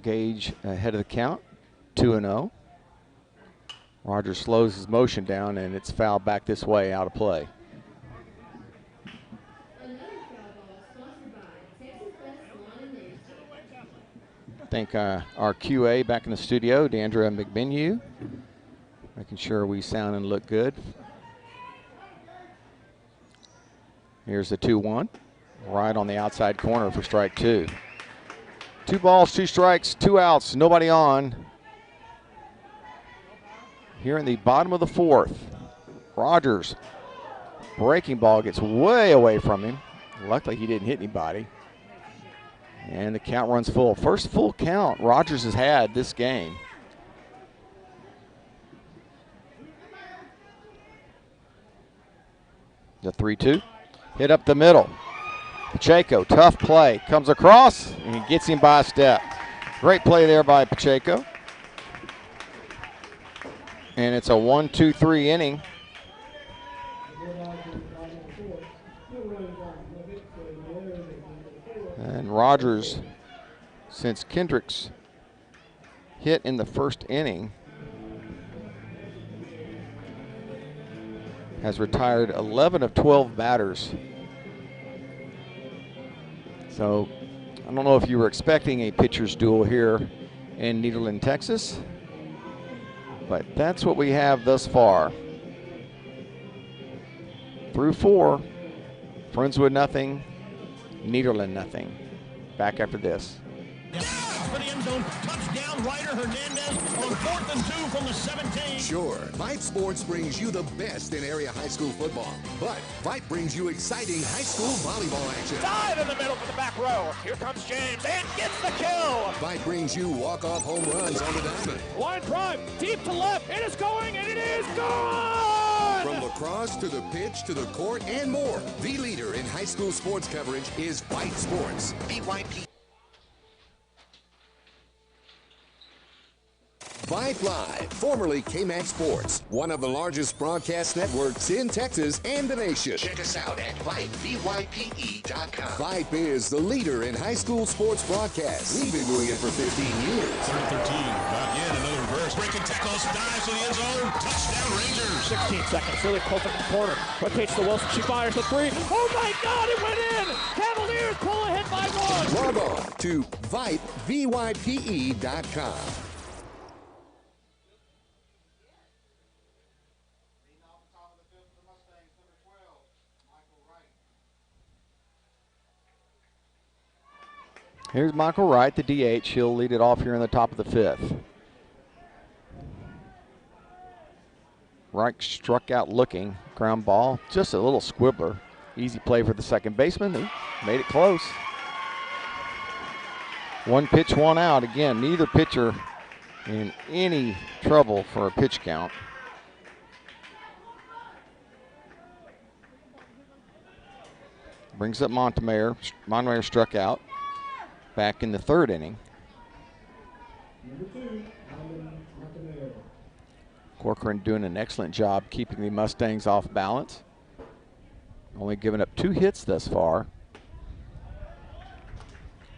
B: Gage ahead of the count, 2-0. Rogers slows his motion down, and it's fouled back this way, out of play. Thank our QA back in the studio, Dandra McBenyou, making sure we sound and look good. Here's the 2-1, right on the outside corner for strike 2. 2 balls, 2 strikes, 2 outs, nobody on. Here in the bottom of the 4th, Rogers, breaking ball, gets way away from him. Luckily he didn't hit anybody. And the count runs full. First full count Rogers has had this game. The 3-2. Hit up the middle. Pacheco, tough play. Comes across and he gets him by a step. Great play there by Pacheco. And it's a 1-2-3 inning. And Rogers, since Kendrick's hit in the first inning, has retired 11 of 12 batters. So I don't know if you were expecting a pitcher's duel here in Nederland, Texas, but that's what we have thus far. Through 4, Friendswood nothing, Nederland nothing. Back after this.
D: For the end zone, touchdown, Ryder Hernandez on 4th and 2 from the 17.
C: Sure, Vype Sports brings you the best in area high school football, but Vype brings you exciting high school volleyball action.
E: Dive in the middle for the back row. Here comes James and gets the kill.
C: Vype brings you walk-off home runs on the diamond.
E: Line drive, deep to left. It is going, and it is gone.
C: From lacrosse to the pitch to the court and more, the leader in high school sports coverage is Vype Sports. BYP. Vype Live, formerly KMAX Sports, one of the largest broadcast networks in Texas and the nation. Check us out at Vype, VYPE.com. Vype is the leader in high school sports broadcasts. We've been doing it for 15 years.
D: 3rd and 13. Again, another reverse. Breaking tackles, dives to the end zone. Touchdown, Rangers.
E: 16 seconds, really close in the corner. Rotates to Wilson, she fires the 3. Oh my God, it went in! Cavaliers pull ahead by 1.
C: Log on to Vype, VYPE.com.
B: Here's Michael Wright, the DH. He'll lead it off here in the top of the 5th. Wright struck out looking. Ground ball, just a little squibbler. Easy play for the second baseman. He made it close. 1 pitch, 1 out. Again, neither pitcher in any trouble for a pitch count. Brings up Montemayor. Montemayor struck out back in the 3rd inning.
A: Number 2, Montemayor.
B: Corcoran doing an excellent job keeping the Mustangs off balance. Only giving up 2 hits thus far.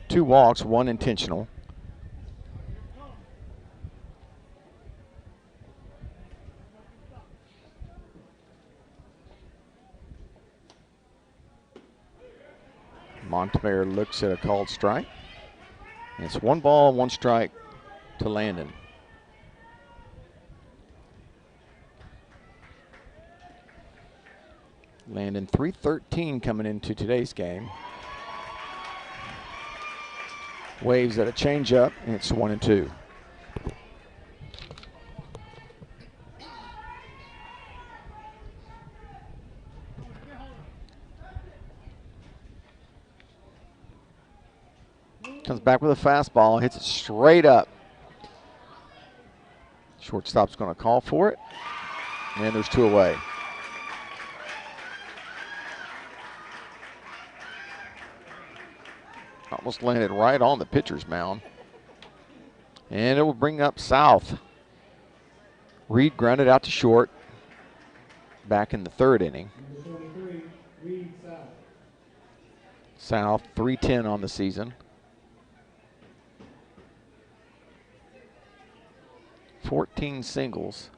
B: 2 walks, 1 intentional. Montemayor looks at a called strike. And it's 1 ball, 1 strike to Landon. Landon 313 coming into today's game. Waves at a changeup, and it's 1-2. Comes back with a fastball, hits it straight up. Shortstop's going to call for it, and there's 2 away. Almost landed right on the pitcher's mound. And it will bring up South. Reed grounded out to short back in the 3rd inning.
A: Number 23, Reed South.
B: South 310 on the season. 14 singles.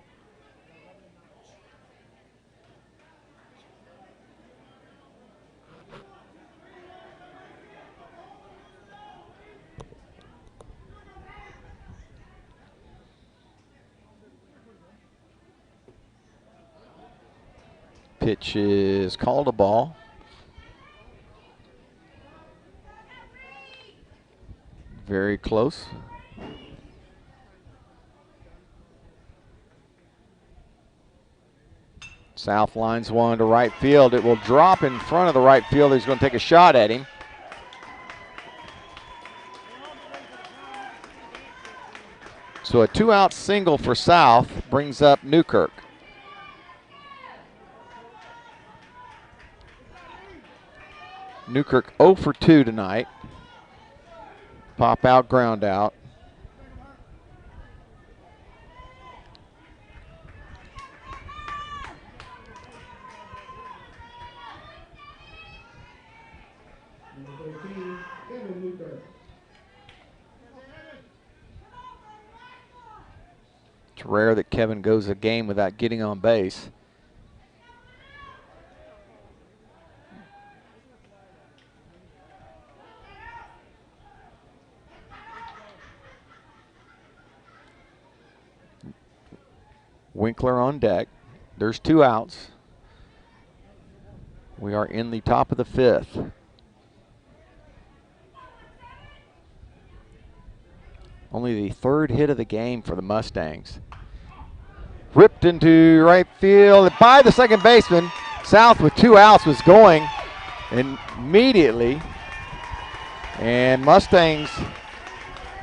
B: Pitch is called a ball. Very close. South lines 1 to right field. It will drop in front of the right fielder. He's going to take a shot at him. So a 2-out single for South brings up Newkirk. Newkirk 0 for 2 tonight. Pop out, ground out.
A: Number 13, Kevin Newkirk.
B: It's rare that Kevin goes a game without getting on base. Winkler on deck. There's 2 outs. We are in the top of the 5th. Only the 3rd hit of the game for the Mustangs. Ripped into right field by the second baseman. South with 2 outs was going immediately. And Mustangs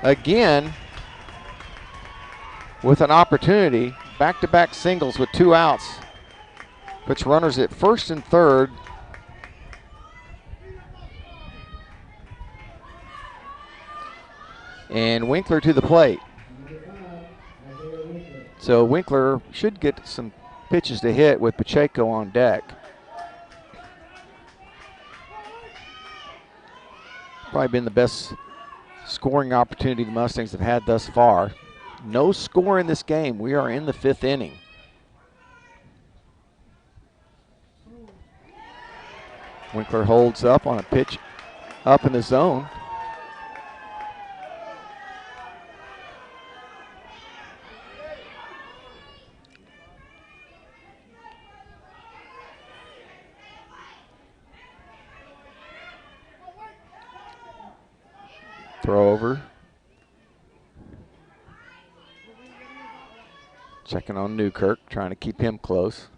B: again with an opportunity. Back-to-back singles with 2 outs. Puts runners at first and third. And Winkler to the plate. So Winkler should get some pitches to hit with Pacheco on deck. Probably been the best scoring opportunity the Mustangs have had thus far. No score in this game. We are in the 5th inning. Winkler holds up on a pitch up in the zone. Throw over. Checking on Newkirk, trying to keep him close.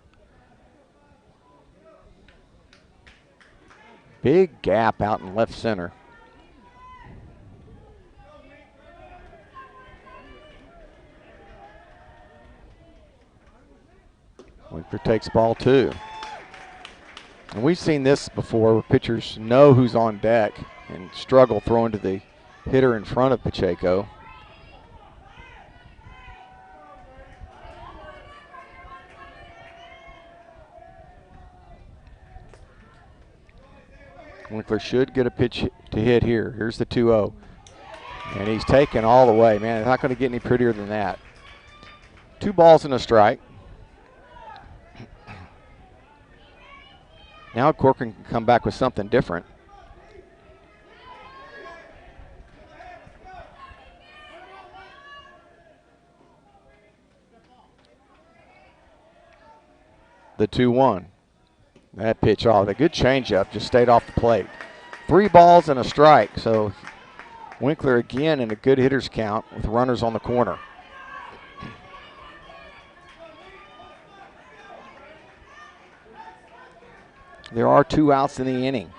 B: Big gap out in left center. Winkler takes ball 2. And we've seen this before where pitchers know who's on deck and struggle throwing to the hitter in front of Pacheco. Winkler should get a pitch to hit here. Here's the 2-0. And he's taken all the way. Man, it's not going to get any prettier than that. 2 balls and a strike. Now Corcoran can come back with something different. The 2-1. That pitch off. A good changeup just stayed off the plate. 3 balls and a strike. So Winkler again in a good hitter's count with runners on the corner. There are 2 outs in the inning.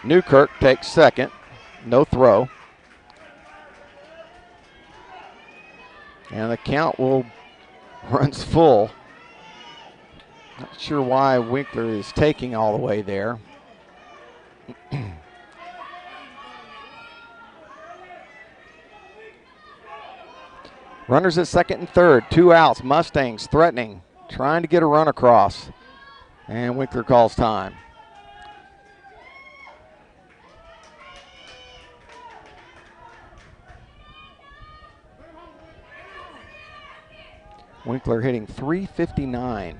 B: Newkirk takes second. No throw. And the count runs full. Not sure why Winkler is taking all the way there. Runners at second and third, 2 outs. Mustangs threatening, trying to get a run across. And Winkler calls time. Winkler hitting .359.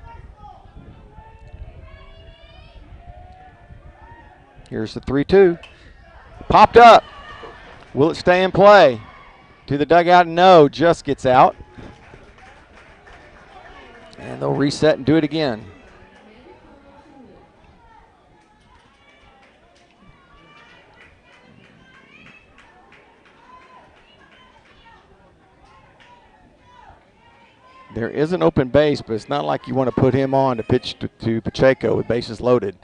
B: Here's the 3-2. Popped up. Will it stay in play? To the dugout, no. Just gets out. And they'll reset and do it again. There is an open base, but it's not like you want to put him on to pitch to Pacheco with bases loaded.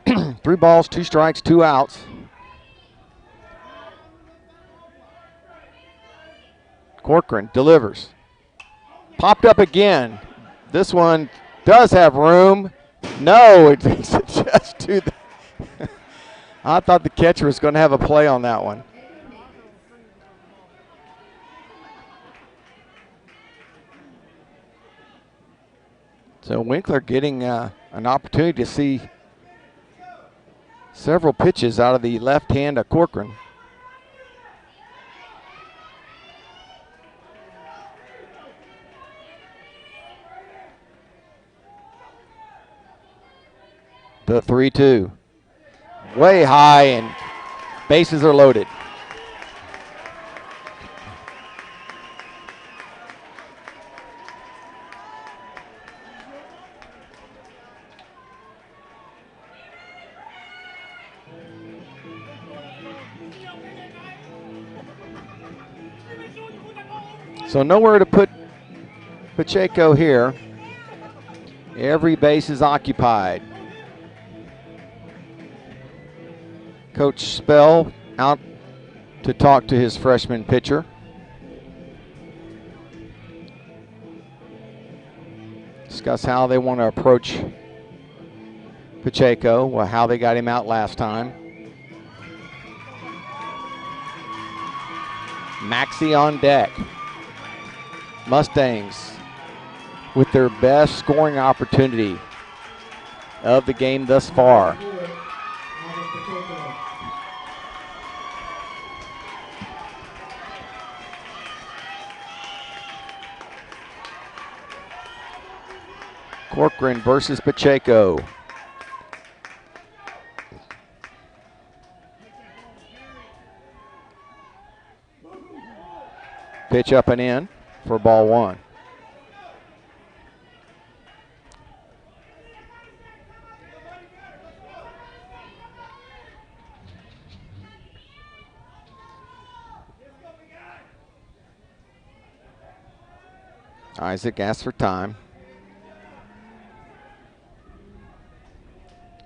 B: 3 balls, 2 strikes, 2 outs. Corcoran delivers. Popped up again. This one does have room. No, it's just to the. I thought the catcher was going to have a play on that one. So Winkler getting an opportunity to see several pitches out of the left hand of Corcoran. The 3-2. Way high and bases are loaded. So nowhere to put Pacheco here. Every base is occupied. Coach Spell out to talk to his freshman pitcher. Discuss how they want to approach Pacheco, well, how they got him out last time. Maxey on deck. Mustangs with their best scoring opportunity of the game thus far. Corcoran versus Pacheco. Pitch up and in for ball one. Isaac asks for time.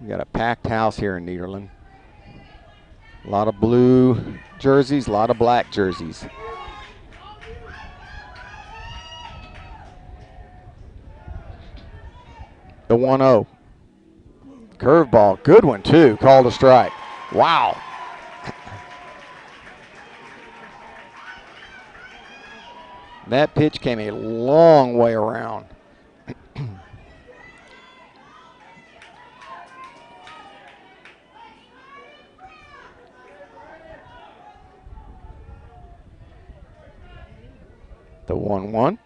B: We got a packed house here in Nederland. A lot of blue jerseys, a lot of black jerseys. The 1-0. Curveball, good one too, called a strike. Wow. That pitch came a long way around. The 1-1.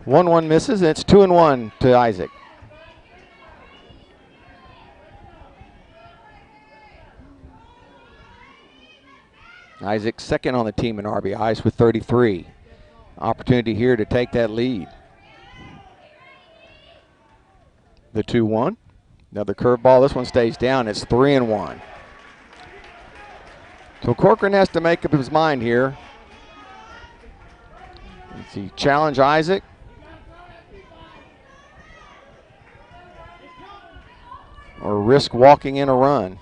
B: 1-1 misses, and it's 2-1 to Isaac. Isaac second on the team in RBIs with 33. Opportunity here to take that lead. The 2-1. Another curveball. This one stays down. It's 3-1. So Corcoran has to make up his mind here. Does he challenge Isaac? Or risk walking in a run?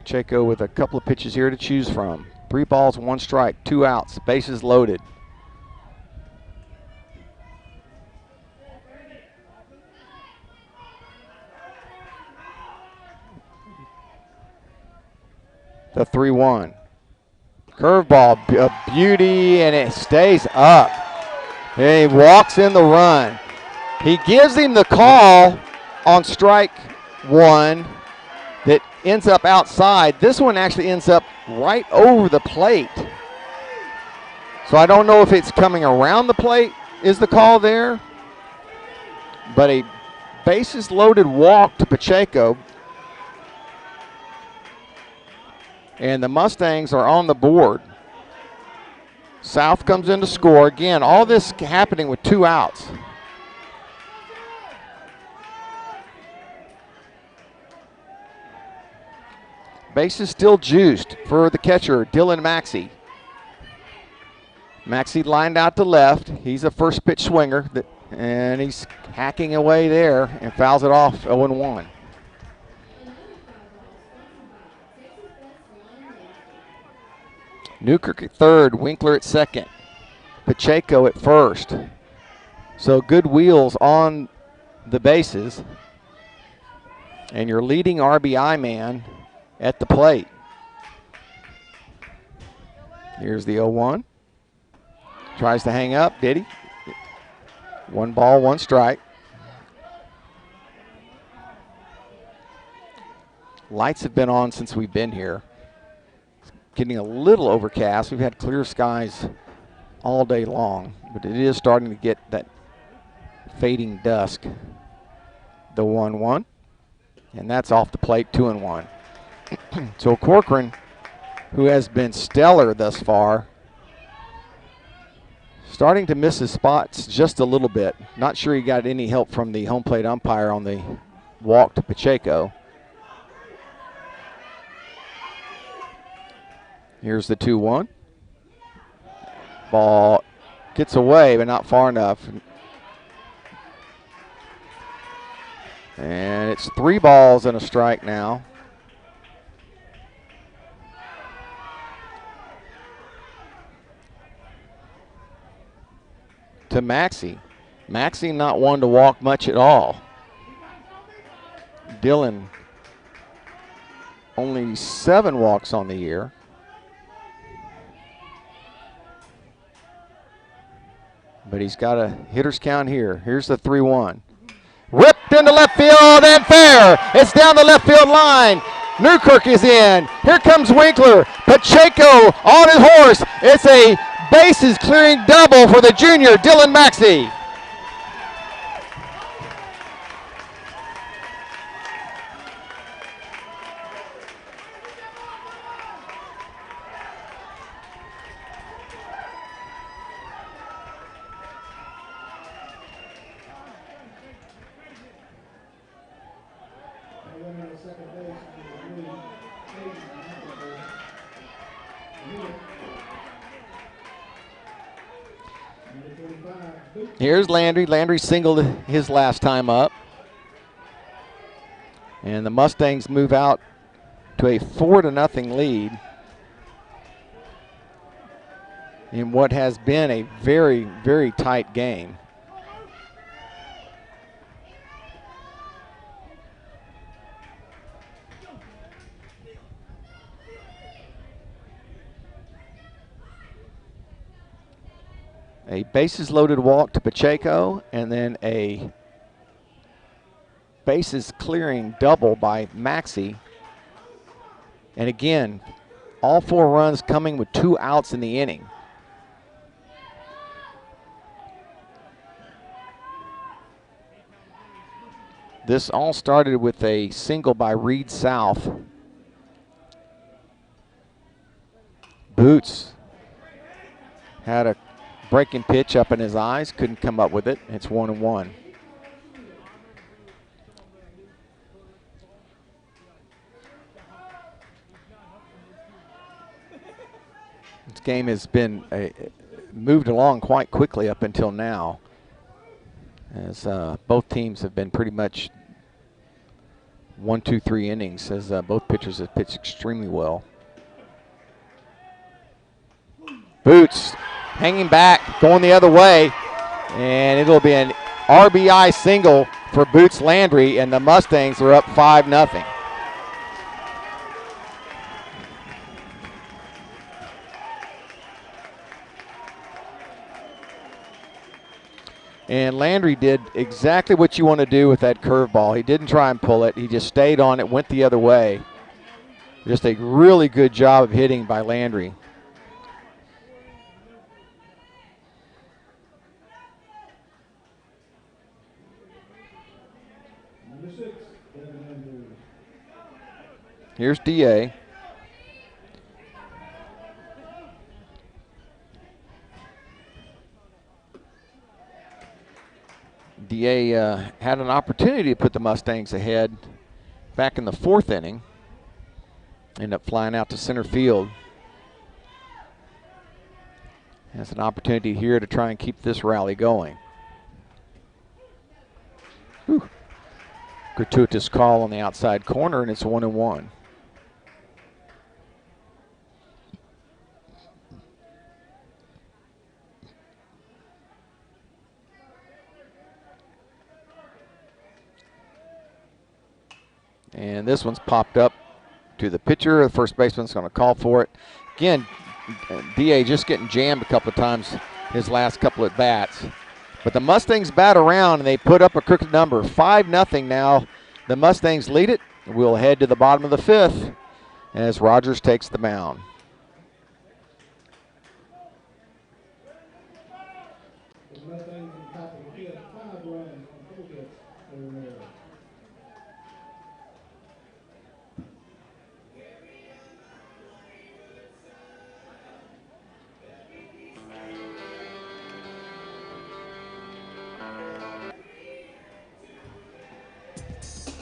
B: Pacheco with a couple of pitches here to choose from. 3 balls, 1 strike, 2 outs, bases loaded. The 3-1. Curveball, a beauty, and it stays up. And he walks in the run. He gives him the call on strike 1 that ends up outside. This one actually ends up right over the plate. So I don't know if it's coming around the plate is the call there. But a bases loaded walk to Pacheco. And the Mustangs are on the board. South comes in to score. Again, all this happening with 2 outs. Base is still juiced for the catcher, Dylan Maxey. Maxey lined out to left. He's a first pitch swinger, and he's hacking away there and fouls it off 0-1. Newkirk at third, Winkler at second, Pacheco at first. So good wheels on the bases. And your leading RBI man at the plate. Here's the 0-1. Tries to hang up, did he? 1 ball, 1 strike. Lights have been on since we've been here. It's getting a little overcast. We've had clear skies all day long, but it is starting to get that fading dusk. The 1-1, and that's off the plate, 2-1. So Corcoran, who has been stellar thus far, starting to miss his spots just a little bit. Not sure he got any help from the home plate umpire on the walk to Pacheco. Here's the 2-1. Ball gets away, but not far enough. And it's 3 balls and a strike now. To Maxey. Maxey not one to walk much at all. Dylan, only 7 walks on the year. But he's got a hitter's count here. Here's the 3-1. Whipped into left field and fair. It's down the left field line. Newkirk is in. Here comes Winkler. Pacheco on his horse. It's a bases clearing double for the junior, Dylan Maxey. Here's Landry. Landry singled his last time up. And the Mustangs move out to a 4-0 lead in what has been a very, very tight game. A bases loaded walk to Pacheco, and then a bases clearing double by Maxey. And again, all 4 runs coming with 2 outs in the inning. This all started with a single by Reed South. Boots had a breaking pitch up in his eyes, couldn't come up with it. It's 1-1. This game has been moved along quite quickly up until now, as both teams have been pretty much 1, 2, 3 innings, as both pitchers have pitched extremely well. Boots hanging back, going the other way, and it'll be an RBI single for Boots Landry, and the Mustangs are up 5-0. And Landry did exactly what you want to do with that curveball. He didn't try and pull it. He just stayed on it, went the other way. Just a really good job of hitting by Landry. Here's DA. DA had an opportunity to put the Mustangs ahead back in the 4th inning. Ended up flying out to center field. Has an opportunity here to try and keep this rally going. Whew. Gratuitous call on the outside corner, and it's 1-1. And this one's popped up to the pitcher. The first baseman's going to call for it. Again, DA just getting jammed a couple of times his last couple at bats. But the Mustangs bat around, and they put up a crooked number. 5-0 now. The Mustangs lead it. We'll head to the bottom of the 5th as Rogers takes the mound.
A: The Mustangs in the top of the 5th, 5 runs on 4 hits for Romero.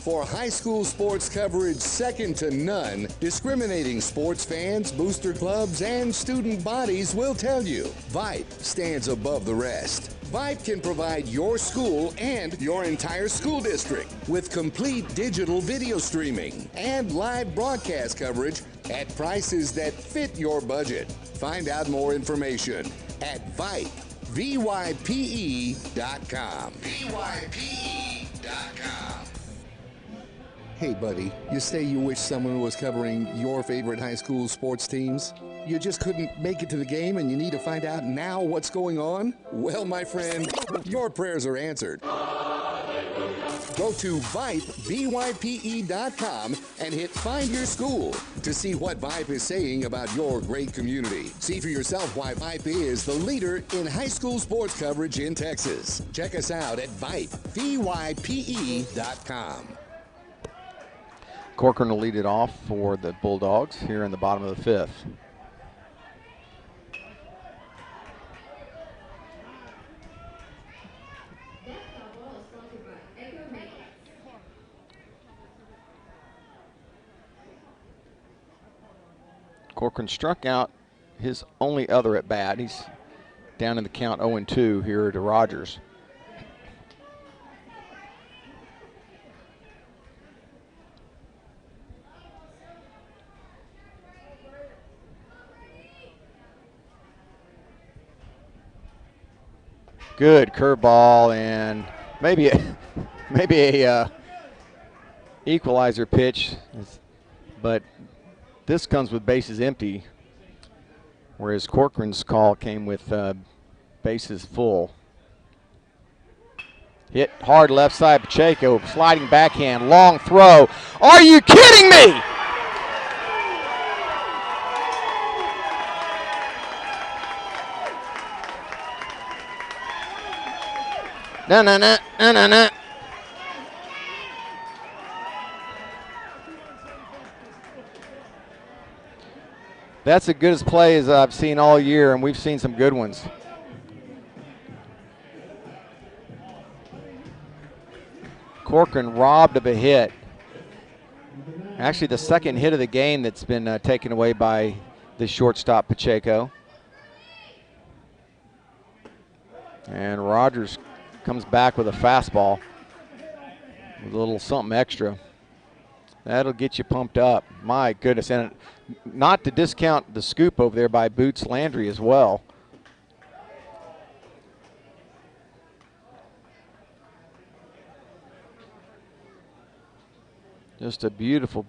C: For high school sports coverage second to none, discriminating sports fans, booster clubs, and student bodies will tell you Vype stands above the rest. Vype can provide your school and your entire school district with complete digital video streaming and live broadcast coverage at prices that fit your budget. Find out more information at Vype, VYPE.com. VYPE.com. Hey, buddy, you say you wish someone was covering your favorite high school sports teams? You just couldn't make it to the game and you need to find out now what's going on? Well, my friend, your prayers are answered. Go to Vype, VYPE.com, and hit Find Your School to see what Vype is saying about your great community. See for yourself why Vype is the leader in high school sports coverage in Texas. Check us out at Vype, VYPE.com.
B: Corcoran will lead it off for the Bulldogs here in the bottom of the 5th. Corcoran struck out his only other at bat. He's down in the count 0-2 here to Rogers. Good curveball and maybe a equalizer pitch, but this comes with bases empty, whereas Corcoran's call came with bases full. Hit hard left side, Pacheco, sliding backhand, long throw. Are you kidding me? No. That's as good as play as I've seen all year, and we've seen some good ones. Corcoran robbed of a hit. Actually, the second hit of the game that's been taken away by the shortstop, Pacheco. And Rogers comes back with a fastball with a little something extra. That'll get you pumped up. My goodness. And not to discount the scoop over there by Boots Landry as well. Just a beautiful,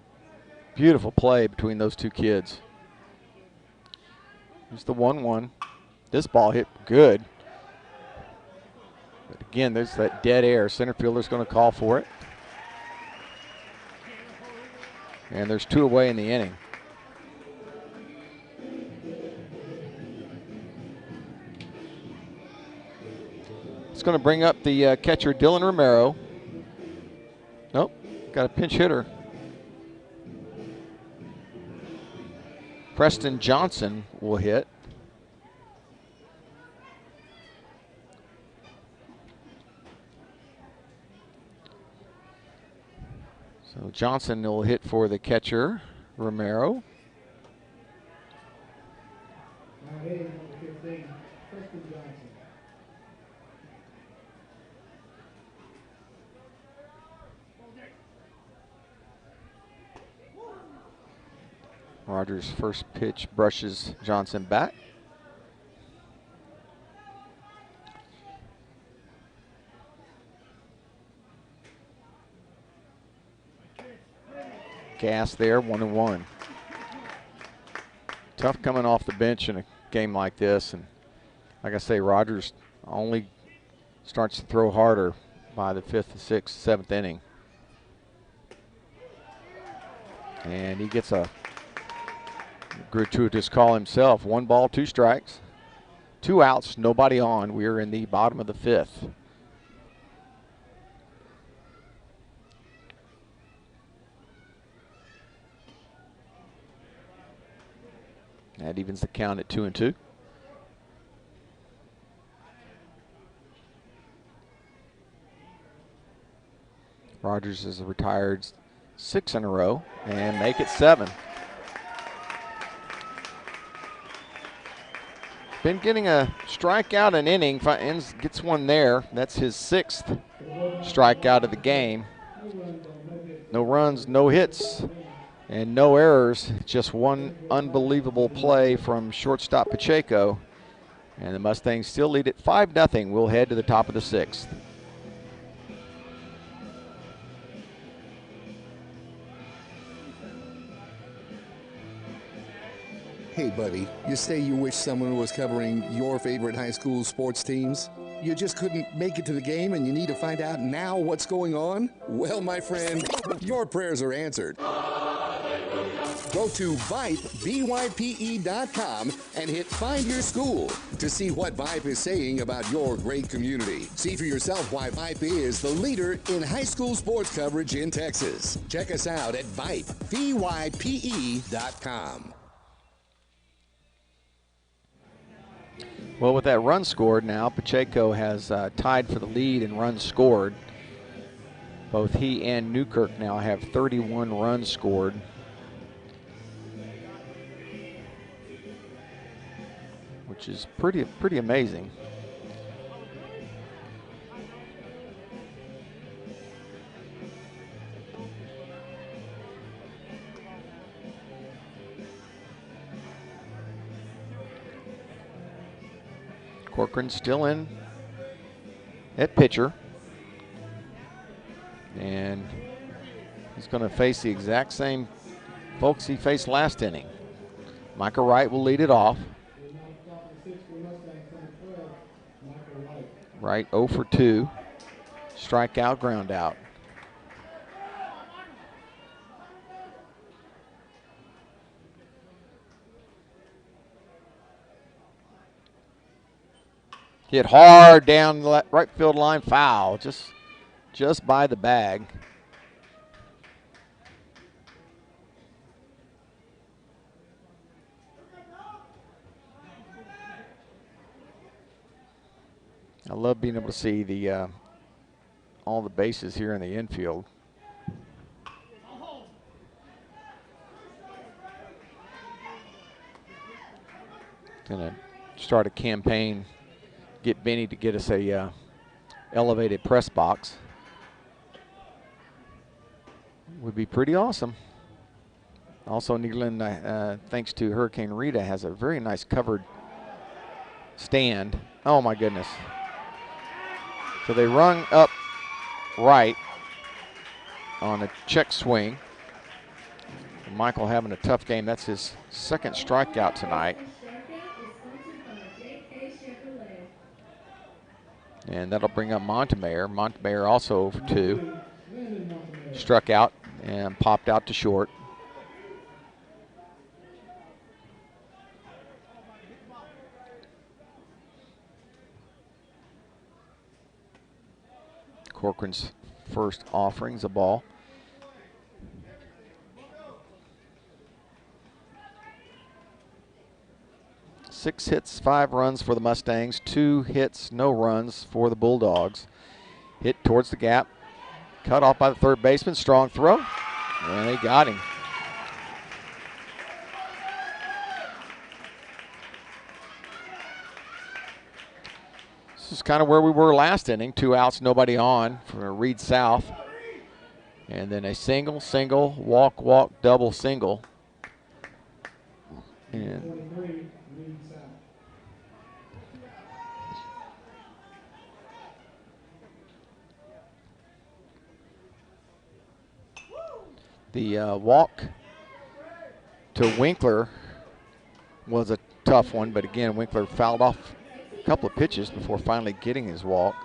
B: beautiful play between those two kids. Here's the 1-1. This ball hit good. But again, there's that dead air. Center fielder's going to call for it. And there's 2 away in the inning. It's going to bring up the catcher, Dylan Romero. Nope, got a pinch hitter. Preston Johnson will hit. So Johnson will hit for the catcher, Romero.
A: Now hitting number 15, Preston Johnson.
B: Rogers' first pitch brushes Johnson back. gas there, 1-1. Tough coming off the bench in a game like this, and like I say, Rogers only starts to throw harder by the 5th, 6th, 7th inning. And he gets a gratuitous call himself. 1 ball, 2 strikes, 2 outs, nobody on. We're in the bottom of the 5th. That evens the count at 2-2. Rogers has retired 6 in a row and make it 7. Been getting a strikeout an inning, gets one there. That's his 6th strikeout of the game. No runs, no hits, and no errors. Just one unbelievable play from shortstop Pacheco. And the Mustangs still lead at 5-0. We'll head to the top of the 6th.
C: Hey, buddy, you say you wish someone was covering your favorite high school sports teams? You just couldn't make it to the game and you need to find out now what's going on? Well, my friend, your prayers are answered. Go to Vype, VYPE.com, and hit Find Your School to see what Vype is saying about your great community. See for yourself why Vype is the leader in high school sports coverage in Texas. Check us out at Vype, VYPE.com.
B: Well, with that run scored now, Pacheco has tied for the lead in runs scored. Both he and Newkirk now have 31 runs scored. Which is pretty amazing. Corcoran still in at pitcher. And he's going to face the exact same folks he faced last inning. Micah Wright will lead it off. Wright 0 for 2. Strikeout, ground out. Hit hard down the right field line, foul, just by the bag. I love being able to see the all the bases here in the infield. Gonna start a campaign. Get Benny to get us a elevated press box. Would be pretty awesome. Also, Nederland, thanks to Hurricane Rita, has a very nice covered stand. Oh my goodness. So they rung up right on a check swing. Michael having a tough game. That's his 2nd strikeout tonight. And that'll bring up Montemayor. Montemayor also 0 for 2. Struck out and popped out to short. Corcoran's first offering's a ball. Six hits, 5 runs for the Mustangs. 2 hits, no runs for the Bulldogs. Hit towards the gap. Cut off by the third baseman. Strong throw. And they got him. This is kind of where we were last inning. 2 outs, nobody on for Reed South. And then a single, walk, double, single. And The walk to Winkler was a tough one, but again, Winkler fouled off a couple of pitches before finally getting his walk.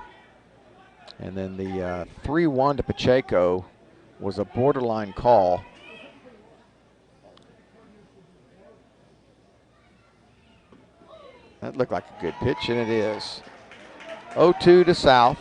B: And then the 3-1 to Pacheco was a borderline call. That looked like a good pitch, and it is. 0-2 to South.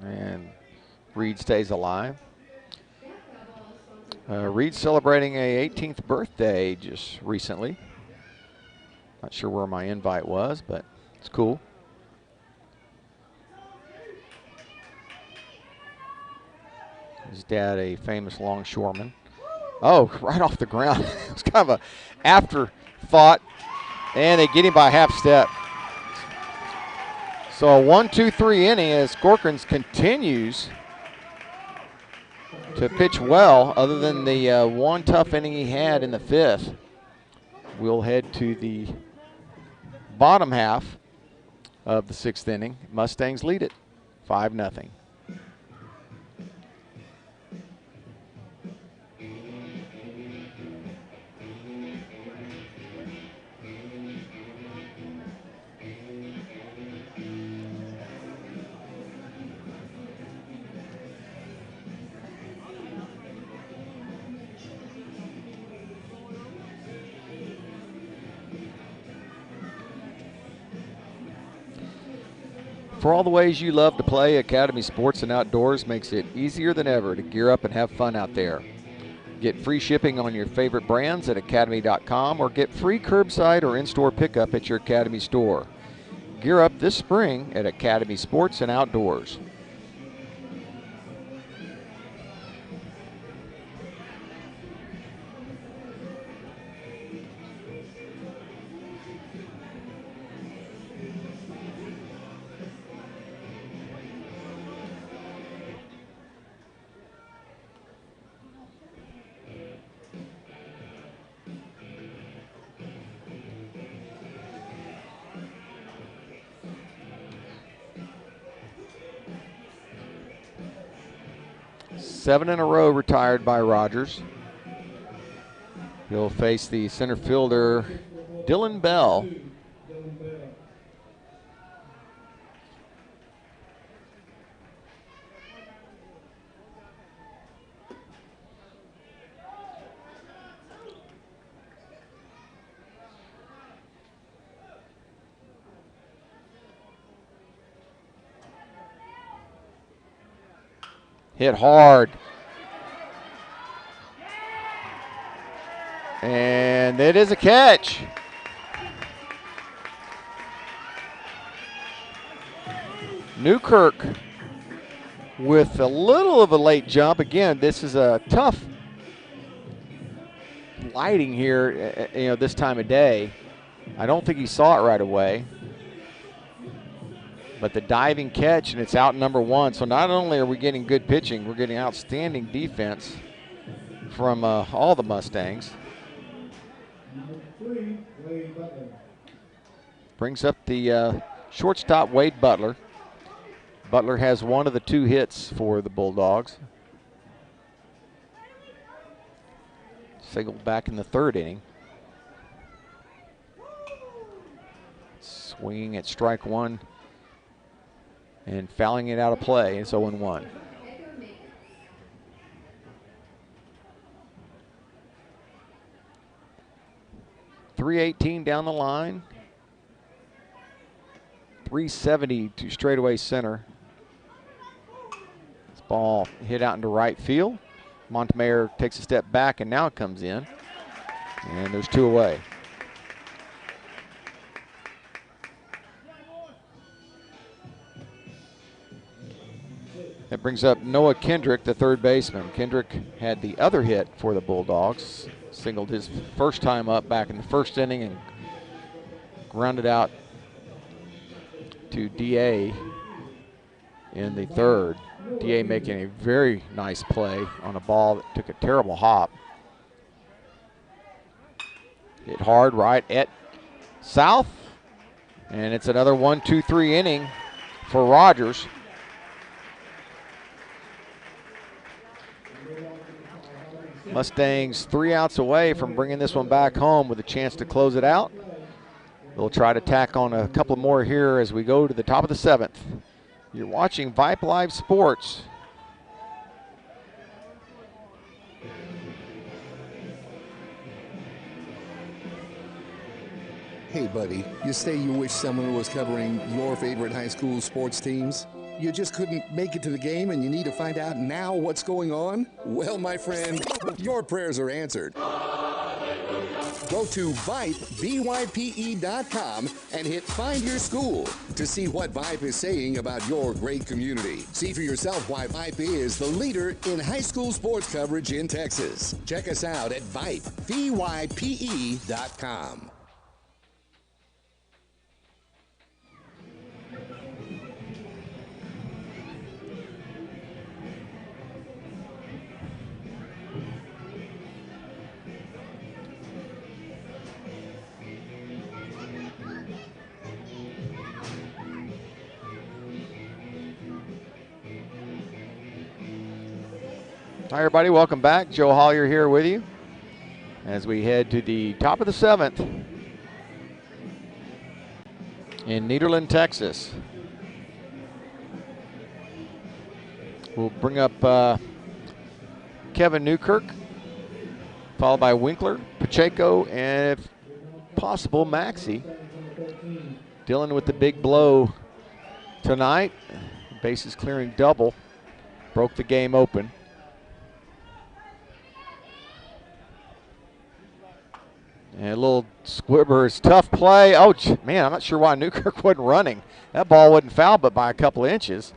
B: And Reed stays alive. Reed celebrating a 18th birthday just recently. Not sure where my invite was, but it's cool. His dad, a famous longshoreman. Oh, right off the ground. It was kind of an afterthought, and they get him by a half step. So a 1-2-3 inning as Corcoran's continues to pitch well, other than the one tough inning he had in the 5th. We'll head to the bottom half of the 6th inning. Mustangs lead it 5-0. For all the ways you love to play, Academy Sports and Outdoors makes it easier than ever to gear up and have fun out there. Get free shipping on your favorite brands at academy.com or get free curbside or in-store pickup at your Academy store. Gear up this spring at Academy Sports and Outdoors. Seven in a row retired by Rogers. He'll face the center fielder, Dylan Bell. Hit hard. And it is a catch. Newkirk with a little of a late jump. Again, this is a tough lighting here, this time of day. I don't think he saw it right away. But the diving catch, and it's out number 1. So not only are we getting good pitching, we're getting outstanding defense from all the Mustangs. Brings up the shortstop, Wade Butler. Butler has one of the 2 hits for the Bulldogs. Singled back in the 3rd inning. Swinging at strike 1. And fouling it out of play. It's 0-1. .318 down the line. .370 to straightaway center. This ball hit out into right field. Montemayor takes a step back, and now it comes in. And there's 2 away. That brings up Noah Kendrick, the 3rd baseman. Kendrick had the other hit for the Bulldogs. Singled his first time up back in the 1st inning and grounded out to DA in the third. DA making a very nice play on a ball that took a terrible hop. Hit hard right at South. And it's another 1-2-3 inning for Rogers. Mustangs 3 outs away from bringing this one back home with a chance to close it out. They'll try to tack on a couple more here as we go to the top of the 7th. You're watching Vype Live Sports.
C: Hey, buddy, you say you wish someone was covering your favorite high school sports teams? You just couldn't make it to the game and you need to find out now what's going on? Well, my friend, your prayers are answered. Go to Vype, BYPE.com and hit Find Your School to see what Vype is saying about your great community. See for yourself why Vype is the leader in high school sports coverage in Texas. Check us out at Vype, BYPE.com.
B: Hi, everybody. Welcome back. Joe Hollier here with you as we head to the top of the 7th in Nederland, Texas. We'll bring up Kevin Newkirk, followed by Winkler, Pacheco, and if possible, Maxey. Dealing with the big blow tonight. Bases clearing double. Broke the game open. And a little Squibber's tough play. Oh, man, I'm not sure why Newkirk wasn't running. That ball wasn't fouled but by a couple of inches.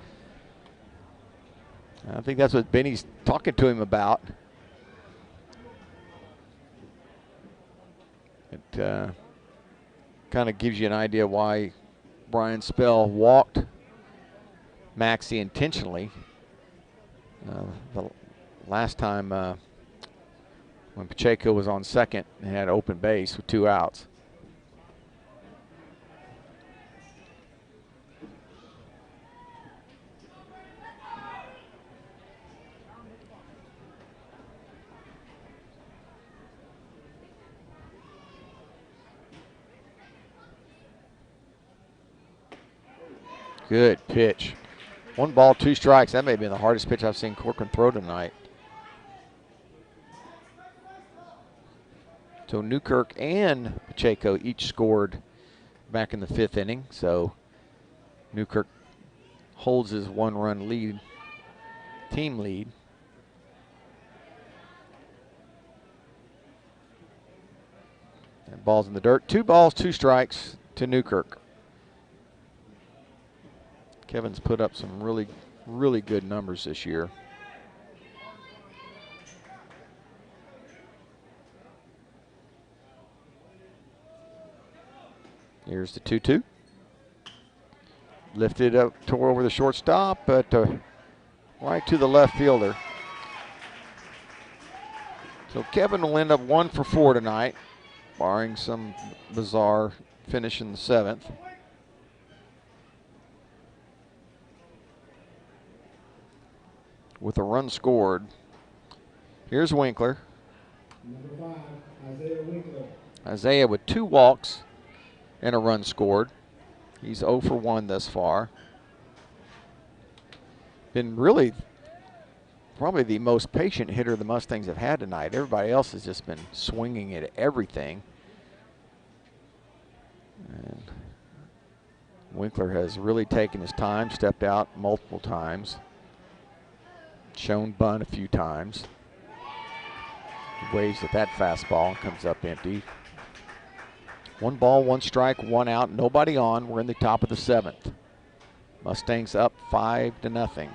B: I think that's what Benny's talking to him about. It kind of gives you an idea why Brian Spell walked Maxey intentionally. The last time when Pacheco was on second and had open base with 2 outs. Good pitch. 1 ball, 2 strikes. That may have been the hardest pitch I've seen Corcoran throw tonight. So Newkirk and Pacheco each scored back in the 5th inning. So Newkirk holds his 1-run lead, team lead. And ball's in the dirt. 2 balls, 2 strikes to Newkirk. Kevin's put up some really, really good numbers this year. Here's the 2-2. Lifted up toward over the shortstop, but right to the left fielder. So Kevin will end up 1 for 4 tonight, barring some bizarre finish in the 7th. With a run scored. Here's Winkler.
A: Number 5, Isaiah Winkler.
B: Isaiah with 2 walks and a run scored. He's 0 for 1 thus far. Been really probably the most patient hitter the Mustangs have had tonight. Everybody else has just been swinging at everything. And Winkler has really taken his time, stepped out multiple times. Shown bunt a few times. He waves at that fastball and comes up empty. 1 ball, 1 strike, 1 out, nobody on. We're in the top of the 7th. Mustangs up 5-0.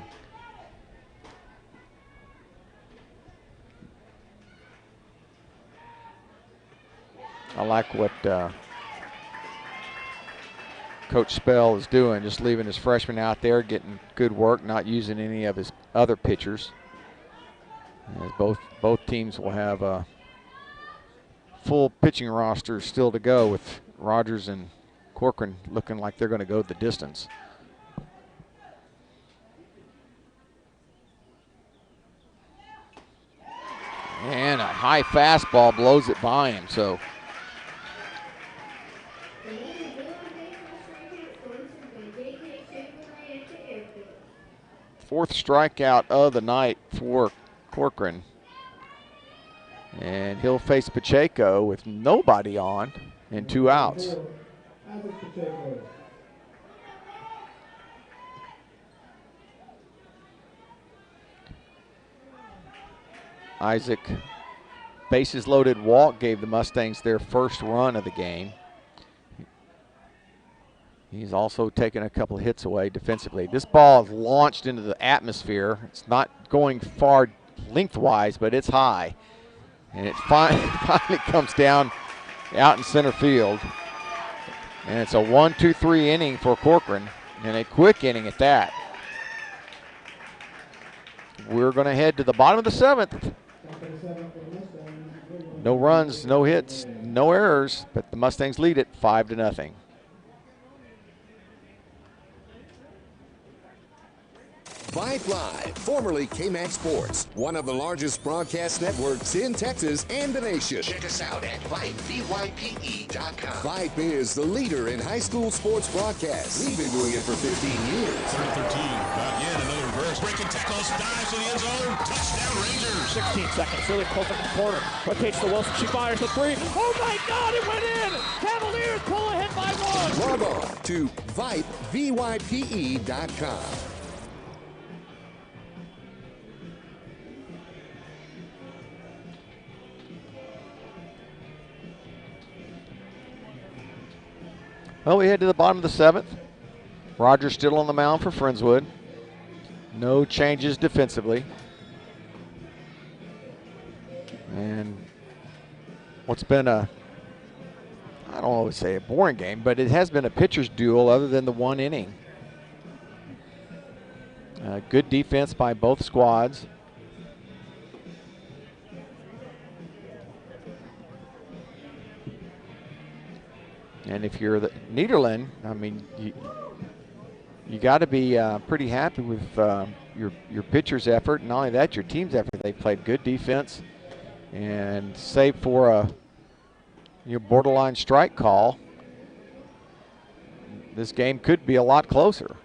B: I like what Coach Spell is doing, just leaving his freshmen out there, getting good work, not using any of his other pitchers. As both teams will have a full pitching roster still to go, with Rogers and Corcoran looking like they're going to go the distance. And a high fastball blows it by him. So fourth strikeout of the night for Corcoran. And he'll face Pacheco with nobody on and 2 outs. Isaac, bases loaded walk, gave the Mustangs their first run of the game. He's also taken a couple of hits away defensively. This ball is launched into the atmosphere. It's not going far lengthwise, but it's high. And it finally comes down out in center field. And it's a 1-2-3 inning for Corcoran, and a quick inning at that. We're going to head to the bottom of the 7th. No runs, no hits, no errors, but the Mustangs lead it 5-0.
C: Vype Live, formerly KMAX Sports, one of the largest broadcast networks in Texas and the nation. Check us out at Vype, VYPE.com. Vype is the leader in high school sports broadcasts. We've been doing it for 15 years.
D: 3rd and 13. Again, another reverse. Breaking tackles, dives to the end zone. Touchdown, Rangers.
E: 16 seconds, really close up the corner. Rotates to Wilson, she fires the 3. Oh my God, it went in! Cavaliers pull ahead by 1.
C: Log on to Vype, VYPE.com.
B: Well, we head to the bottom of the 7th. Rogers still on the mound for Friendswood. No changes defensively. And what's been I don't always say a boring game, but it has been a pitcher's duel other than the 1 inning. Good defense by both squads. And if you're the Nederland, I mean, you got to be pretty happy with your pitcher's effort. And not only that, your team's effort. They played good defense, and save for a borderline strike call, this game could be a lot closer.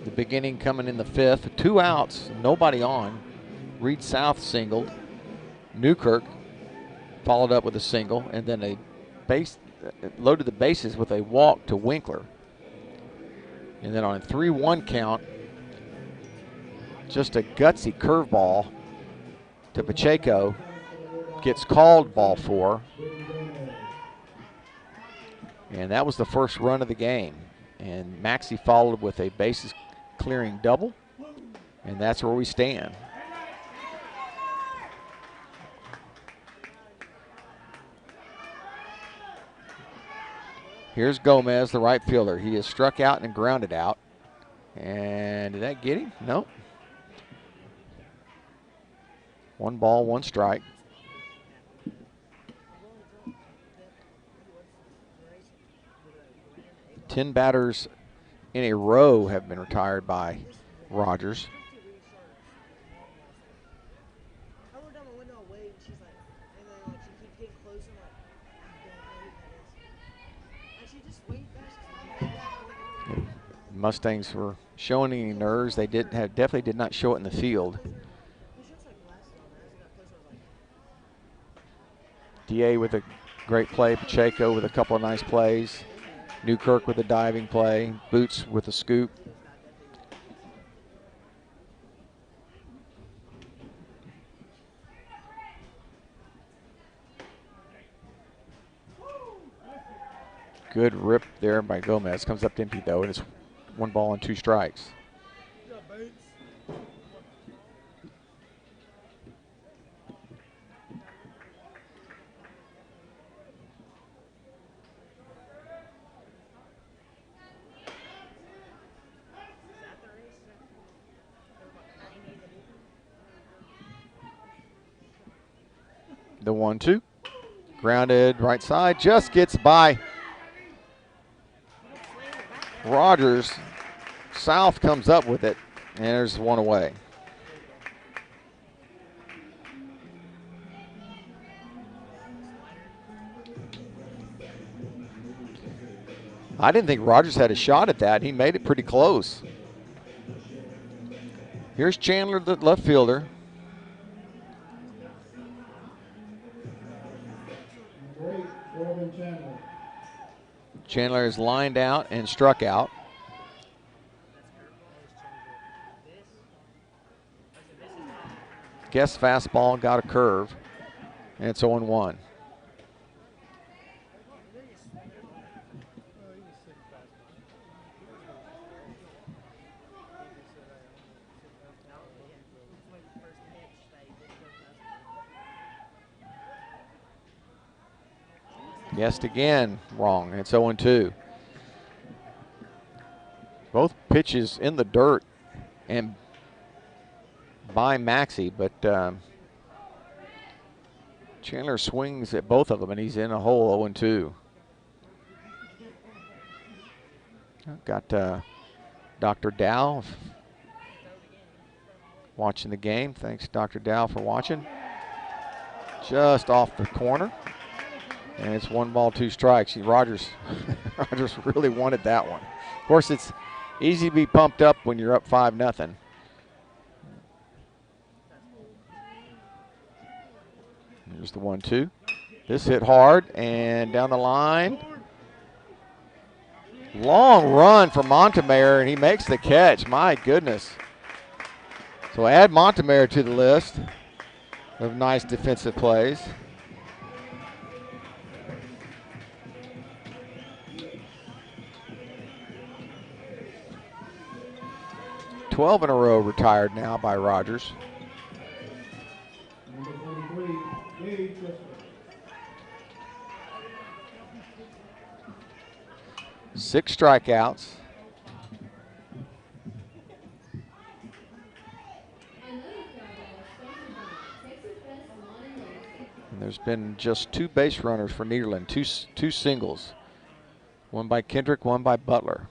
B: The beginning coming in the 5th, 2 outs, nobody on. Reed South singled. Newkirk followed up with a single, and then a base loaded the bases with a walk to Winkler. And then on a 3-1 count, just a gutsy curveball to Pacheco, gets called ball 4. And that was the first run of the game. And Maxey followed with a bases clearing double, and that's where we stand. Here's Gomez, the right fielder. He is struck out and grounded out. And did that get him? Nope. 1 ball, 1 strike. Ten batters in a row have been retired by Rogers. Mustangs were showing any nerves. They definitely did not show it in the field. DA with a great play. Pacheco with a couple of nice plays. Newkirk with a diving play. Boots with a scoop. Good rip there by Gomez. Comes up empty though, and it's 1 ball and 2 strikes. The 1-2. Grounded right side, just gets by Rogers. South comes up with it, and there's one away. I didn't think Rogers had a shot at that. He made it pretty close. Here's Chandler, the left fielder. Chandler is lined out and struck out. Guess fastball got a curve, and it's 0-1. Guessed again, wrong. It's 0-2. Both pitches in the dirt and by Maxey, but Chandler swings at both of them, and he's in a hole. 0-2. Got Dr. Dow watching the game. Thanks, Dr. Dow, for watching. Just off the corner. And it's 1 ball, 2 strikes. Rogers really wanted that one. Of course, it's easy to be pumped up when you're up 5-0. Here's the 1-2. This hit hard and down the line. Long run for Montemayor, and he makes the catch. My goodness. So add Montemayor to the list of nice defensive plays. 12 in a row retired now by Rogers. Six strikeouts. And there's been just 2 base runners for Nederland, two singles. One by Kendrick, one by Butler.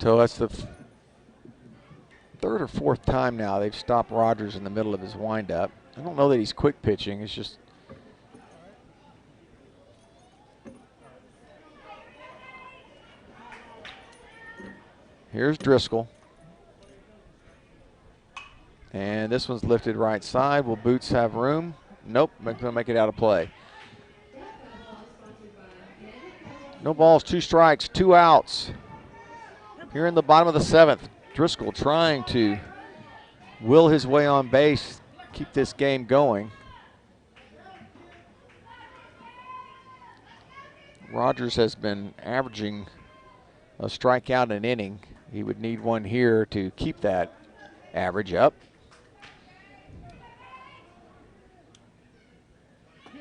B: So that's the third or fourth time now they've stopped Rogers in the middle of his windup. I don't know that he's quick pitching. It's just here's Driscoll. And this one's lifted right side. Will Boots have room? Nope, gonna make it out of play. No balls, 2 strikes, 2 outs. Here in the bottom of the 7th, Driscoll trying to will his way on base, keep this game going. Rogers has been averaging a strikeout an inning. He would need one here to keep that average up.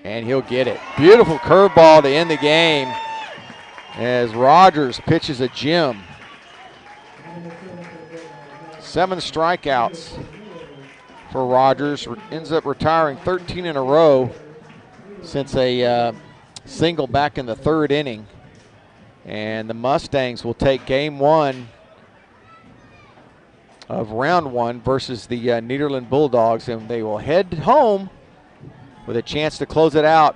B: And he'll get it. Beautiful curveball to end the game as Rogers pitches a gem. 7 strikeouts for Rogers. Ends up retiring 13 in a row since a single back in the 3rd inning. And the Mustangs will take game 1 of round 1 versus the Nederland Bulldogs, and they will head home with a chance to close it out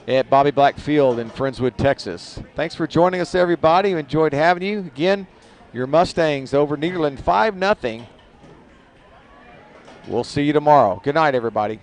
B: at Bobby Black Field in Friendswood, Texas. Thanks for joining us, everybody. We enjoyed having you. Again, your Mustangs over Nederland 5-0. We'll see you tomorrow. Good night, everybody.